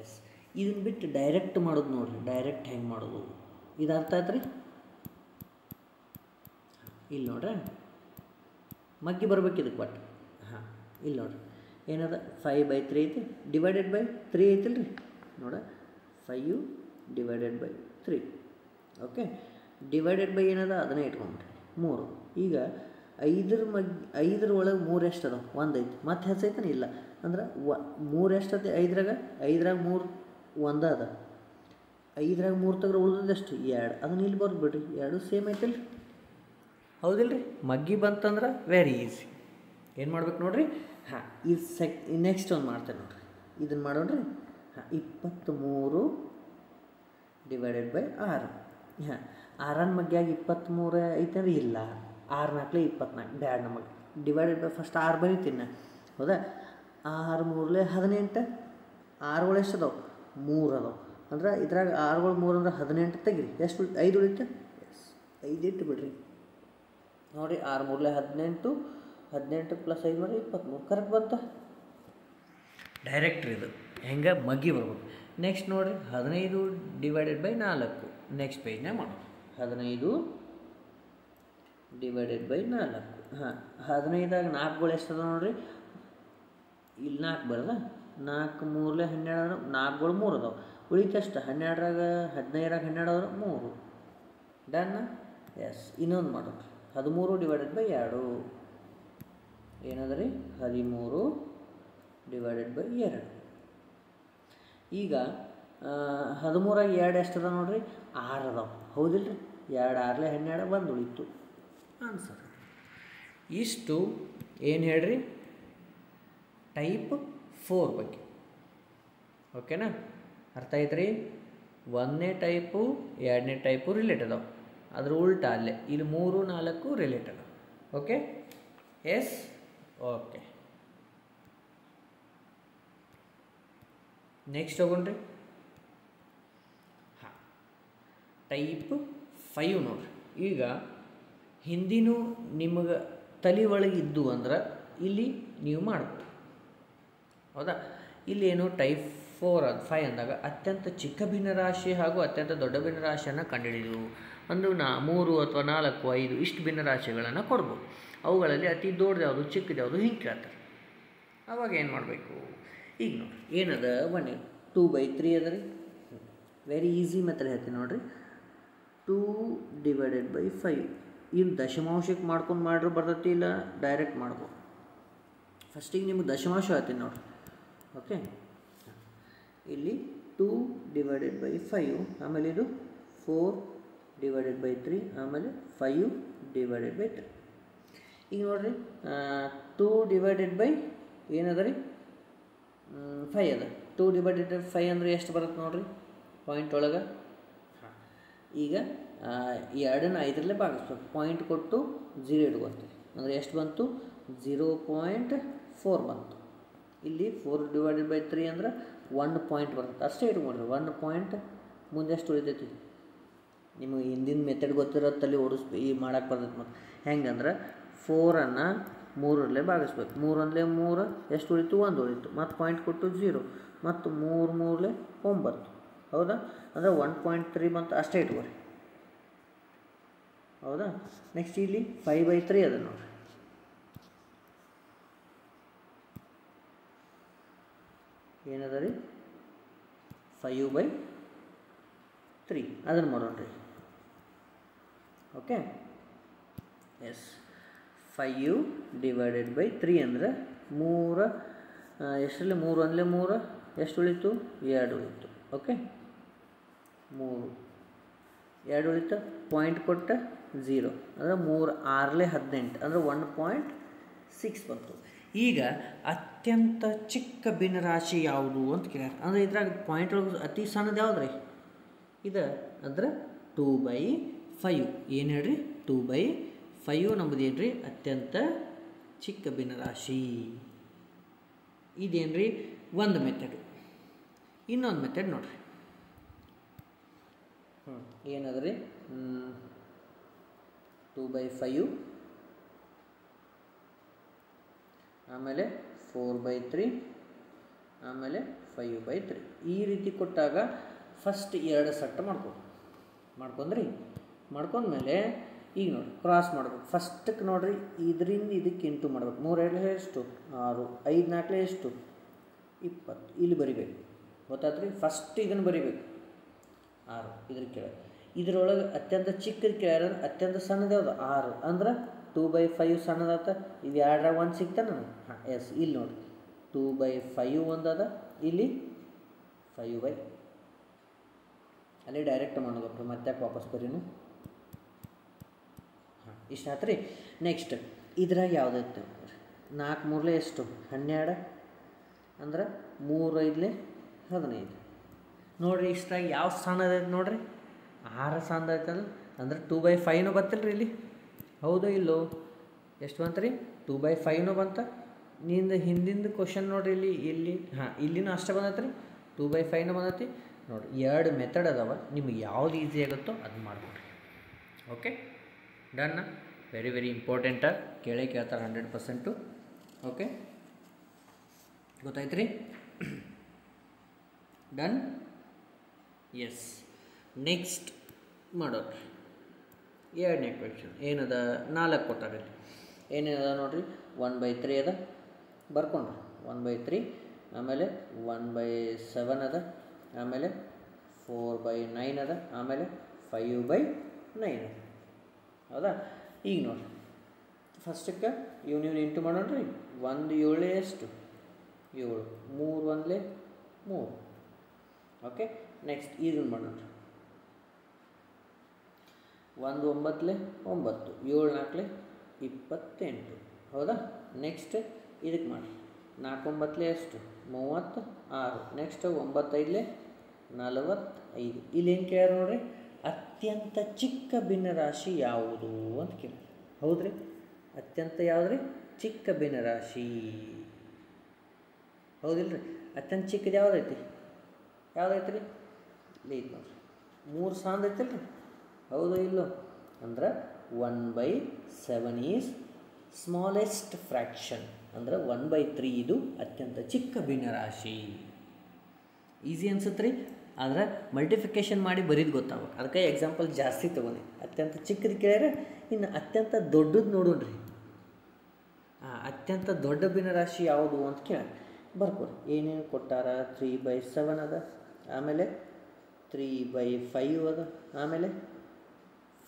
ಎಸ್. ಇದನ್ನು ಬಿಟ್ಟು ಡೈರೆಕ್ಟ್ ಮಾಡೋದು ನೋಡಿರಿ, ಡೈರೆಕ್ಟ್ ಹೆಂಗೆ ಮಾಡೋದು ಇದು ಅರ್ಥ ಆಯ್ತು ರೀ? ಇಲ್ಲಿ ನೋಡ್ರಿ ಮಗ್ಗಿ ಬರ್ಬೇಕು ಇದಕ್ಕೆ ಬಟ್ ಹಾಂ ಇಲ್ಲಿ ನೋಡಿರಿ ಏನದ 5/3 ಐತಿ ಡಿವೈಡೆಡ್ ಬೈ 3 ಐತಿಲ್ಲ ರೀ ನೋಡ 5 divided by 3 okay divided by ಏನದ ಅದನ್ನೇ ಇಟ್ಕೊಂಡ್ರಿ 3 ಈಗ 5 ಒಳಗೆ 3 ಎಷ್ಟು ಅದಾವ 1 ಐತಿ ಮತ್ತೆ ಹೆಚ್ಚೈತಾನೆ ಇಲ್ಲ ಅಂದ್ರೆ 3 ಎಷ್ಟೈತಿ 5ರಾಗ 3 1 ಅದ 5ರಾಗ 3 ತೆಗೆದ್ರೆ ಉಳಿದಷ್ಟು 2 ಅದನ್ನ ಇಲ್ಲಿ ಬರ್ಬಿಡ್ರಿ 2 ಸೇಮ್ ಐತಲ್ಲ ರೀ ಹೌದಿಲ್ಲ ರೀ ಮಗ್ಗಿ ಬಂತಂದ್ರೆ ವೆರಿ ಈಸಿ ಏನು ಮಾಡ್ಬೇಕು ನೋಡಿರಿ ಹಾಂ ಇದು ನೆಕ್ಸ್ಟ್ ಒಂದು ಮಾಡ್ತೇನೆ ನೋಡಿರಿ ಇದನ್ನು ಮಾಡೋಣ್ರಿ ಹಾಂ 23 ಡಿವೈಡೆಡ್ ಬೈ 6 ಹಾಂ 6 ಮಗ್ಗಿಯಾಗಿ 23 ಐತಂದ್ರೆ ಇಲ್ಲ 6 4 24 ಬ್ಯಾಡ್ ನಮಗೆ ಡಿವೈಡೆಡ್ ಬೈ ಫಸ್ಟ್ 6 ಬರೀತೀನಿ ಹೌದಾ 6 3 18 6 ಎಷ್ಟು ಅದಾವೆ 3 ಅದಾವೆ ಅಂದ್ರೆ ಇದ್ರಾಗ 6 3 ಅಂದ್ರೆ 18 ತೆಗಿರಿ ಎಷ್ಟು 5 ಉಳಿತು ಎಸ್ 5 ಇಟ್ಟು ಬಿಡ್ರಿ ನೋಡಿ 6 3 18 18 ಪ್ಲಸ್ 5 ಮಾಡಿ 23 ಕರೆಕ್ಟ್ ಬಂತ ಡೈರೆಕ್ಟ್ ಇದು ಹೆಂಗೆ ಮಗ್ಗಿ ಬರ್ಬೇಕು ನೆಕ್ಸ್ಟ್ ನೋಡಿರಿ 15 ಡಿವೈಡೆಡ್ ಬೈ 4 ನೆಕ್ಸ್ಟ್ ಪೇಜ್ನಾಗ ಮಾಡೋದು 15 ಡಿವೈಡೆಡ್ ಬೈ 4 ಹಾಂ 15ಆಗ 4ಗಳು ಎಷ್ಟು ಅದ ನೋಡಿರಿ ಇಲ್ಲಿ 4 ಬರೋದ 4 3 12 4ಗಳು 3 ಅದಾವೆ ಉಳಿತಷ್ಟು 12ರಾಗ 15ರಾಗ 12 ಆದ್ರೆ 3 ಡನ್ ಎಸ್ ಇನ್ನೊಂದು ಮಾಡೋದು 13 ಡಿವೈಡೆಡ್ ಬೈ 2 ಏನದ ರೀ 13 ಡಿವೈಡೆಡ್ ಬೈ 2 ಈಗ 13ರಾಗ 2 ಎಷ್ಟು ಅದ ನೋಡಿರಿ 6 ಅದಾವೆ ಹೌದಿಲ್ಲ ರೀ 2 6 12 1 ಉಳಿತು ಆನ್ಸರ್ ಇಷ್ಟು ಏನು ಹೇಳ್ರಿ ಟೈಪ್ 4 ಬಗ್ಗೆ ಓಕೆನಾ ಅರ್ಥ ಆಯ್ತು ರೀ 1ನೇ ಟೈಪು 2ನೇ ಟೈಪು ರಿಲೇಟ್ ಅದಾವೆ ಅದ್ರ ಉಲ್ಟಾ ಅಲ್ಲೇ ಇಲ್ಲಿ 3 4 ರಿಲೇಟ್ ಅದಾವೆ ಓಕೆ ಎಸ್ ಓಕೆ ನೆಕ್ಸ್ಟ್ ಹೋಗೋಣ್ರಿ ಹಾಂ ಟೈಪ್ 5 ನೋಡ್ರಿ ಈಗ ಹಿಂದಿನೂ ನಿಮಗೆ ತಲೆ ಒಳಗೆ ಇದ್ದು ಅಂದ್ರೆ ಇಲ್ಲಿ ನೀವು ಮಾಡ್ಬೋದು ಹೌದಾ ಇಲ್ಲಿ ಏನು ಟೈಪ್ 5 ಅಂದಾಗ ಅತ್ಯಂತ ಚಿಕ್ಕ ಭಿನ್ನರಾಶಿ ಹಾಗೂ ಅತ್ಯಂತ ದೊಡ್ಡ ಭಿನ್ನರಾಶಿಯನ್ನು ಕಂಡುಹಿಡಿದು ಒಂದು 3 ಅಥವಾ 4 5 ಇಷ್ಟು ಭಿನ್ನರಾಶಿಗಳನ್ನು ಕೊಡ್ಬೋದು ಅವುಗಳಲ್ಲಿ ಅತಿ ದೊಡ್ಡದು ಯಾವುದು ಚಿಕ್ಕದು ಯಾವುದು ಹಿಂಗೆ ಕೇಳ್ತಾರೆ ಅವಾಗ ಏನು ಮಾಡಬೇಕು ಈಗ ನೋಡಿ ಏನದ 2/3 ಅದ ರೀ ವೆರಿ ಈಸಿ ಮೆಥಡ್ ಹೇಳ್ತೀನಿ ನೋಡಿರಿ 2 ಡಿವೈಡೆಡ್ ಬೈ 5 ಇನ್ನು ದಶಮಾಂಶಕ್ಕೆ ಮಾಡ್ಕೊಂಡು ಮಾಡ್ರೆ ಬರ್ತೈತಿ ಇಲ್ಲ ಡೈರೆಕ್ಟ್ ಮಾಡ್ಬೋದು ಫಸ್ಟಿಗೆ ನಿಮಗೆ ದಶಮಾಂಶ ಹೇಳ್ತೀನಿ ನೋಡಿರಿ ಓಕೆ ಇಲ್ಲಿ 2 ಡಿವೈಡೆಡ್ ಬೈ 5 ಆಮೇಲೆ ಇದು 4 ಡಿವೈಡೆಡ್ ಬೈ 3 ಆಮೇಲೆ 5 ಡಿವೈಡೆಡ್ ಬೈ 3 ಈಗ ನೋಡಿರಿ 2 ಡಿವೈಡೆಡ್ ಬೈ ಏನದ ರೀ 5 ಅದ 2 ಡಿವೈಡೆಡ್ ಬೈ 5 ಅಂದರೆ ಎಷ್ಟು ಬರುತ್ತೆ ನೋಡಿರಿ ಪಾಯಿಂಟ್ ಒಳಗೆ ಹಾಂ ಈಗ 2ನ್ನ 5ರಲ್ಲೇ ಭಾಗಿಸ್ಬೇಕು ಪಾಯಿಂಟ್ ಕೊಟ್ಟು 0 ಇಟ್ಕೊತೀವಿ ಅಂದರೆ ಎಷ್ಟು ಬಂತು 0.4 ಬಂತು ಇಲ್ಲಿ 4 ಡಿವೈಡೆಡ್ ಬೈ 3 ಅಂದ್ರೆ 1 ಪಾಯಿಂಟ್ ಬರುತ್ತೆ ಅಷ್ಟೇ ಇಟ್ಕೊಂಡ್ರಿ 1 ಪಾಯಿಂಟ್ ಮುಂದೆ ಎಷ್ಟು ಉಳಿತೈತಿ ನಿಮಗೆ ಹಿಂದಿನ ಮೆಥಡ್ ಗೊತ್ತಿರೋ ತಲೆ ಈ ಮಾಡಕ್ಕೆ ಬರ್ತೈತೆ ಮತ್ತು ಹೆಂಗಂದ್ರೆ 4ಅನ್ನು 3ರಲ್ಲೇ ಭಾಗಿಸ್ಬೇಕು 3 3 ಎಷ್ಟು ಉಳಿತು 1 ಉಳಿತು ಮತ್ತು ಪಾಯಿಂಟ್ ಕೊಟ್ಟು 0 ಮತ್ತು 3 3 9 ಹೌದಾ ಅಂದರೆ 1.3 ಬಂತು ಅಷ್ಟೇ ಇಟ್ಕೊರಿ ಹೌದಾ ನೆಕ್ಸ್ಟ್ ಇಲ್ಲಿ 5/3 ಅದ ನೋಡಿರಿ ಏನದ ರೀ 5/3 ಅದನ್ನು ಮಾಡೋಣ್ರಿ ಓಕೆ ಎಸ್ 5 ಡಿವೈಡೆಡ್ ಬೈ 3 ಅಂದರೆ 3 ಎಷ್ಟರಲ್ಲಿ 3 1 3 ಎಷ್ಟು ಉಳಿತು 2 ಉಳಿತು ಓಕೆ 2 ಉಳಿತು ಪಾಯಿಂಟ್ ಕೊಟ್ಟ 0 ಅಂದರೆ 3 6 18 ಅಂದರೆ 1.6 ಬಂತು ಈಗ ಅತ್ಯಂತ ಚಿಕ್ಕ ಭಿನ್ನರಾಶಿ ಯಾವುದು ಅಂತ ಕೇಳ್ಯಾರ ಅಂದರೆ ಇದ್ರಾಗ ಪಾಯಿಂಟ್ ಒಳಗೆ ಅತಿ ಸಣ್ಣದು ಯಾವ್ದು ರೀ ಇದು ಅಂದ್ರೆ 2/5 ಏನು ಹೇಳ್ರಿ 2/5 ನಮ್ಮದು ಏನು ರೀ ಅತ್ಯಂತ ಚಿಕ್ಕ ಭಿನ್ನರಾಶಿ ಇದೇನು ರೀ ಒಂದು ಮೆಥಡು ಇನ್ನೊಂದು ಮೆಥಡ್ ನೋಡಿರಿ ಏನದ ರೀ 2/5 ಆಮೇಲೆ 4/3 ಆಮೇಲೆ 5/3 ಈ ರೀತಿ ಕೊಟ್ಟಾಗ ಫಸ್ಟ್ 2 ಸೆಟ್ ಮಾಡ್ಕೊಂಡ್ರಿ ಮಾಡ್ಕೊಂಡ್ಮೇಲೆ ಈಗ ನೋಡಿ ಕ್ರಾಸ್ ಮಾಡ್ಬೇಕು. ಫಸ್ಟಕ್ಕೆ ನೋಡಿರಿ ಇದರಿಂದ ಇದಕ್ಕೆ ಇಂಟು ಮಾಡ್ಬೇಕು. 3 2 ಎಷ್ಟು 6, 5 4 ಎಷ್ಟು 20 ಇಲ್ಲಿ ಬರಿಬೇಕು. ಗೊತ್ತಾತ್ರಿ? ಫಸ್ಟ್ ಇದನ್ನು ಬರಿಬೇಕು 6 ಇದ್ರ ಕೆಳಗೆ. ಇದರೊಳಗೆ ಅತ್ಯಂತ ಚಿಕ್ಕದ ಕೆಳಗೆ ಅತ್ಯಂತ ಸಣ್ಣದು ಯಾವುದು 6 ಅಂದ್ರೆ 2/5 ಸಣ್ಣದಾತ. ಇದು 2 1 ಸಿಗ್ತಾನೆ ನನಗೆ. ಹಾಂ ಎಸ್, ಇಲ್ಲಿ ನೋಡಿ 2/5 ಒಂದದ, ಇಲ್ಲಿ 5/, ಅಲ್ಲಿ ಡೈರೆಕ್ಟ್ ಮಾಡೋದು ಮತ್ತೆ ವಾಪಸ್ ಬರೀನು. ಹಾಂ ಇಷ್ಟ ಆಯ್ತು ರೀ. ನೆಕ್ಸ್ಟ್ ಇದ್ರಾಗ ಯಾವುದೈತೆ 4 3 ಎಷ್ಟು 12 ಅಂದ್ರೆ 3 5 15 ನೋಡಿರಿ. ಇಷ್ಟಾಗಿ ಯಾವ ಸಣ್ಣದೈತೆ ನೋಡಿರಿ 6 ಸಣ್ಣದೈತಲ್ಲ ಅಂದ್ರೆ 2/5 ಬತ್ತಿಲ್ಲ ರೀ ಇಲ್ಲಿ. ಹೌದು ಇಲ್ಲೋ? ಎಷ್ಟು ಬಂತು ರೀ 2/5 ಬಂತ. ನಿಂದು ಹಿಂದಿಂದ ಕ್ವಶನ್ ನೋಡಿರಿ ಇಲ್ಲಿ ಹಾಂ ಇಲ್ಲಿನೂ ಅಷ್ಟೇ ಬಂದೈತೆ ರೀ 2/5 ಬಂದೈತಿ ನೋಡಿ. 2 ಮೆಥಡ್ ಅದಾವ, ನಿಮಗೆ ಯಾವ್ದು ಈಸಿ ಆಗುತ್ತೋ ಅದು ಮಾಡಿಕೊಡ್ರಿ. Okay done. Very very important, ಕೇಳ್ತಾರೆ 100%. ಓಕೆ ಗೊತ್ತಾಯ್ತು ರೀ? ಡನ್. ಎಸ್, ನೆಕ್ಸ್ಟ್ ಮಾಡೋದು 2ನೇ ಕ್ವೆಶ್ಚನ್ ಏನದ 4 ಕೊಟ್ಟಾರೆ. ಏನೇನದ ನೋಡಿರಿ 1/3 ಅದ ಬರ್ಕೊಂಡ್ರಿ 1/3, ಆಮೇಲೆ 1/7 ಅದ, ಆಮೇಲೆ 4/9 ಅದ, ಆಮೇಲೆ 5/9 ಅದ. ಹೌದಾ? ಈಗ ನೋಡಿ ಫಸ್ಟಕ್ಕೆ ನೀವು ಇಂಟು ಮಾಡೋಣ್ರಿ. 1 7 ಎಷ್ಟು 7, 3 1 3. ಓಕೆ ನೆಕ್ಸ್ಟ್ ಇದನ್ನು ಮಾಡೋಣ್ರಿ. 1 9 9, 7 4 28. ಹೌದಾ? ನೆಕ್ಸ್ಟ್ ಇದಕ್ಕೆ ಮಾಡಿ 4 9 ಎಷ್ಟು 36. ನೆಕ್ಸ್ಟ್ 9 5 45. ಇಲ್ಲೇನು ಕೇಳ್ಯಾರ ನೋಡ್ರಿ, ಅತ್ಯಂತ ಚಿಕ್ಕ ಭಿನ್ನರಾಶಿ ಯಾವುದು ಅಂತ ಕೇಳಿ. ಹೌದ್ರಿ? ಅತ್ಯಂತ ಯಾವುದ್ರಿ ಚಿಕ್ಕ ಭಿನ್ನರಾಶಿ. ಹೌದಿಲ್ಲ ರೀ? ಅತ್ಯಂತ ಚಿಕ್ಕದು ಯಾವುದೈತಿ ರೀ? ಲೀಕ್ ನೋಡ್ರಿ 3 ಸಾಂದ್ ಐತಿಲ್ಲ ರೀ. ಹೌದು ಇಲ್ಲೋ? ಅಂದ್ರೆ 1/7 ಈಸ್ ಸ್ಮಾಲೆಸ್ಟ್ ಫ್ರ್ಯಾಕ್ಷನ್. ಅಂದ್ರೆ 1/3 ಇದು ಅತ್ಯಂತ ಚಿಕ್ಕ ಭಿನ್ನರಾಶಿ. ಈಸಿ ಅನ್ಸುತ್ತೆ ರೀ, ಆದರೆ ಮಲ್ಟಿಫಿಕೇಷನ್ ಮಾಡಿ ಬರೀದು ಗೊತ್ತಾಗಬೇಕು. ಅದಕ್ಕೆ ಎಕ್ಸಾಂಪಲ್ ಜಾಸ್ತಿ ತೊಗೊಂಡು ಅತ್ಯಂತ ಚಿಕ್ಕದು ಕೇಳ್ಯಾರ. ಇನ್ನು ಅತ್ಯಂತ ದೊಡ್ಡದು ನೋಡೋಣ್ರಿ. ಅತ್ಯಂತ ದೊಡ್ಡ ಭಿನ್ನರಾಶಿ ಯಾವುದು ಅಂತ ಕೇಳ ಬರ್ಕೊಡಿ. ಏನೇನು ಕೊಟ್ಟಾರ 3/7 ಅದ, ಆಮೇಲೆ 3/5 ಅದ, ಆಮೇಲೆ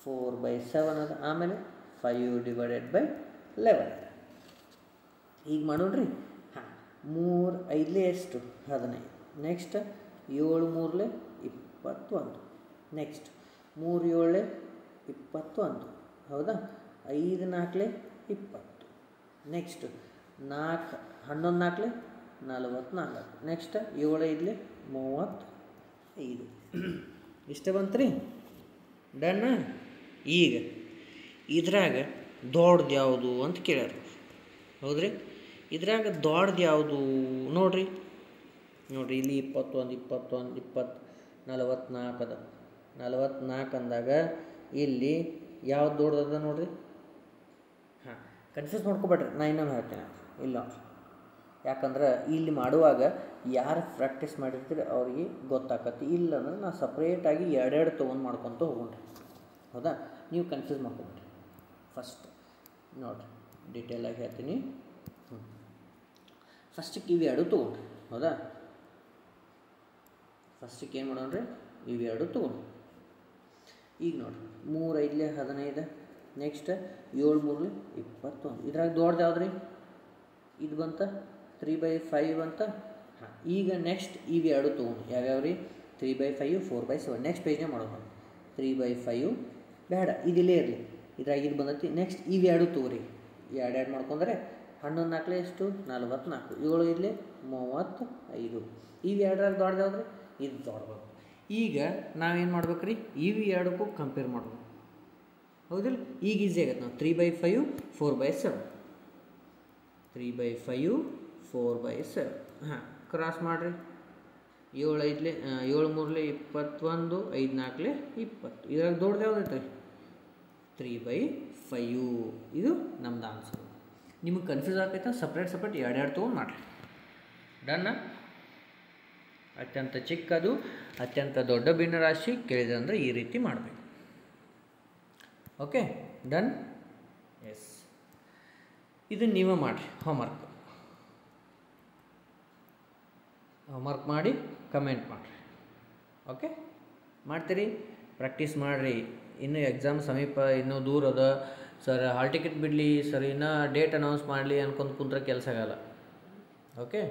4/7 ಅದ, ಆಮೇಲೆ 5/11 ಅದ. ಈಗ ಮಾಡೋಣ್ರಿ. ಹಾಂ 3 5 ಎಷ್ಟು 15. ನೆಕ್ಸ್ಟ್ 7 3 21. ನೆಕ್ಸ್ಟ್ 3 7 21. ಹೌದಾ? 5 4 20. ನೆಕ್ಸ್ಟ್ 4 11 4 44. ನೆಕ್ಸ್ಟ್ 7 5 35. ಇಷ್ಟೇ ಬಂತು ರೀ. ಡನ್. ಈಗ ಇದ್ರಾಗ ದೊಡ್ಡದು ಯಾವುದು ಅಂತ ಕೇಳ್ಯಾರ. ಹೌದ್ರಿ? ಇದ್ರಾಗ ದೊಡ್ಡದು ಯಾವುದು ನೋಡ್ರಿ ಇಲ್ಲಿ 21 20 44 ಅದ. 44 ಅಂದಾಗ ಇಲ್ಲಿ ಯಾವ್ದು ದೊಡ್ಡದ ನೋಡ್ರಿ. ಹಾಂ ಕನ್ಫ್ಯೂಸ್ ಮಾಡ್ಕೊಬೇಡ್ರಿ, ನಾನು ಇನ್ನೊಂದು ಹೇಳ್ತೇನೆ. ಇಲ್ಲ ಯಾಕಂದ್ರೆ ಇಲ್ಲಿ ಮಾಡುವಾಗ ಯಾರು ಪ್ರಾಕ್ಟೀಸ್ ಮಾಡಿರ್ತೀರಿ ಅವ್ರಿಗೆ ಗೊತ್ತಾಕತಿ. ಇಲ್ಲ ಅಂದ್ರೆ ನಾನು ಸಪ್ರೇಟಾಗಿ 2 ತೊಗೊಂಡು ಮಾಡ್ಕೊತ ಹೋಗ್ರಿ. ಹೌದಾ? ನೀವು ಕನ್ಫ್ಯೂಸ್ ಮಾಡ್ಕೊಬೇಡ್ರಿ. ಫಸ್ಟ್ ನೋಡಿರಿ ಡೀಟೇಲಾಗಿ ಹೇಳ್ತೀನಿ. ಫಸ್ಟಿಗೆ ಇವು 2 ತೊಗೊಂಡ್ರಿ. ಹೌದಾ? ಫಸ್ಟಿಗೆ ಏನು ಮಾಡೋಣ್ರಿ, ಇವು 2 ತೊಗೊಂಡು. ಈಗ ನೋಡಿರಿ 3 5 15. ನೆಕ್ಸ್ಟ್ 7 3 21. ಇದ್ರಾಗ ದೊಡ್ಡದು ಯಾವ್ದು ರೀ? ಇದು ಬಂತ 3/5 ಅಂತ. ಹಾಂ ಈಗ ನೆಕ್ಸ್ಟ್ ಇವು 2 ತೊಗೊಂಡು ಯಾವ್ಯಾವ ರೀ 3/5 4/7. ನೆಕ್ಸ್ಟ್ ಪೇಜ್ನೇ ಮಾಡೋಣ. 3/5 ಬೇಡ ಇದಿಲ್ಲೇ ಇರಲಿ, ಇದ್ರಾಗ ಇದು ಬಂದೈತಿ. ನೆಕ್ಸ್ಟ್ ಇವು 2 ತೊಗೊರಿ. 2 ಮಾಡ್ಕೊಂಡ್ರೆ 11 4 ಎಷ್ಟು 44. 7 ಇಲ್ಲಿ 35. ಇವು 2ರಾಗ ದೊಡ್ಡದು ಯಾವ್ದು? ಇದು ದೊಡ್ಡದು. ಈಗ ನಾವೇನು ಮಾಡ್ಬೇಕು ರೀ, ಇವು 2ಕ್ಕೂ ಕಂಪೇರ್ ಮಾಡ್ಬೇಕು. ಹೌದಿಲ್ಲ? ಈಗ ಈಸಿ ಆಗತ್ತೆ. ನಾವು 3/5 4/7. 3/5 4/7. ಹಾಂ ಕ್ರಾಸ್ ಮಾಡಿರಿ. 7 5 7 3 21 5 4 20. ಇದ್ರಾಗ ದೊಡ್ಡದು ಯಾವ್ದೈತೆ ರೀ 3/5. ಇದು ನಮ್ದು ಆನ್ಸರ್. ನಿಮಗೆ ಕನ್ಫ್ಯೂಸ್ ಆಗ್ತೈತೆ ಸಪ್ರೇಟ್ 2 ತೊಗೊಂಡು ಮಾಡಿರಿ. ಡನ್ನ. ಅತ್ಯಂತ ಚಿಕ್ಕದು ಅತ್ಯಂತ ದೊಡ್ಡ ಭಿನ್ನರಾಶಿ ಕೇಳಿದೆ ಅಂದರೆ ಈ ರೀತಿ ಮಾಡಬೇಕು. Okay, done. ಎಸ್, ಇದನ್ನು ನೀವು ಮಾಡಿರಿ. ಹೋಮ್ವರ್ಕ್ ಮಾಡಿ ಕಮೆಂಟ್ ಮಾಡಿರಿ. ಓಕೆ, ಮಾಡ್ತೀರಿ, ಪ್ರಾಕ್ಟೀಸ್ ಮಾಡಿರಿ. ಇನ್ನೂ ಎಕ್ಸಾಮ್ ಸಮೀಪ ಇನ್ನೂ ದೂರ ಅದ ಸರ್, ಹಾಲ್ ಟಿಕೆಟ್ ಬಿಡಲಿ ಸರ್, ಇನ್ನೂ ಡೇಟ್ ಅನೌನ್ಸ್ ಮಾಡಲಿ ಅನ್ಕೊಂಡು ಕುಂತ್ರೆ ಕೆಲಸ ಆಗಲ್ಲ. Okay,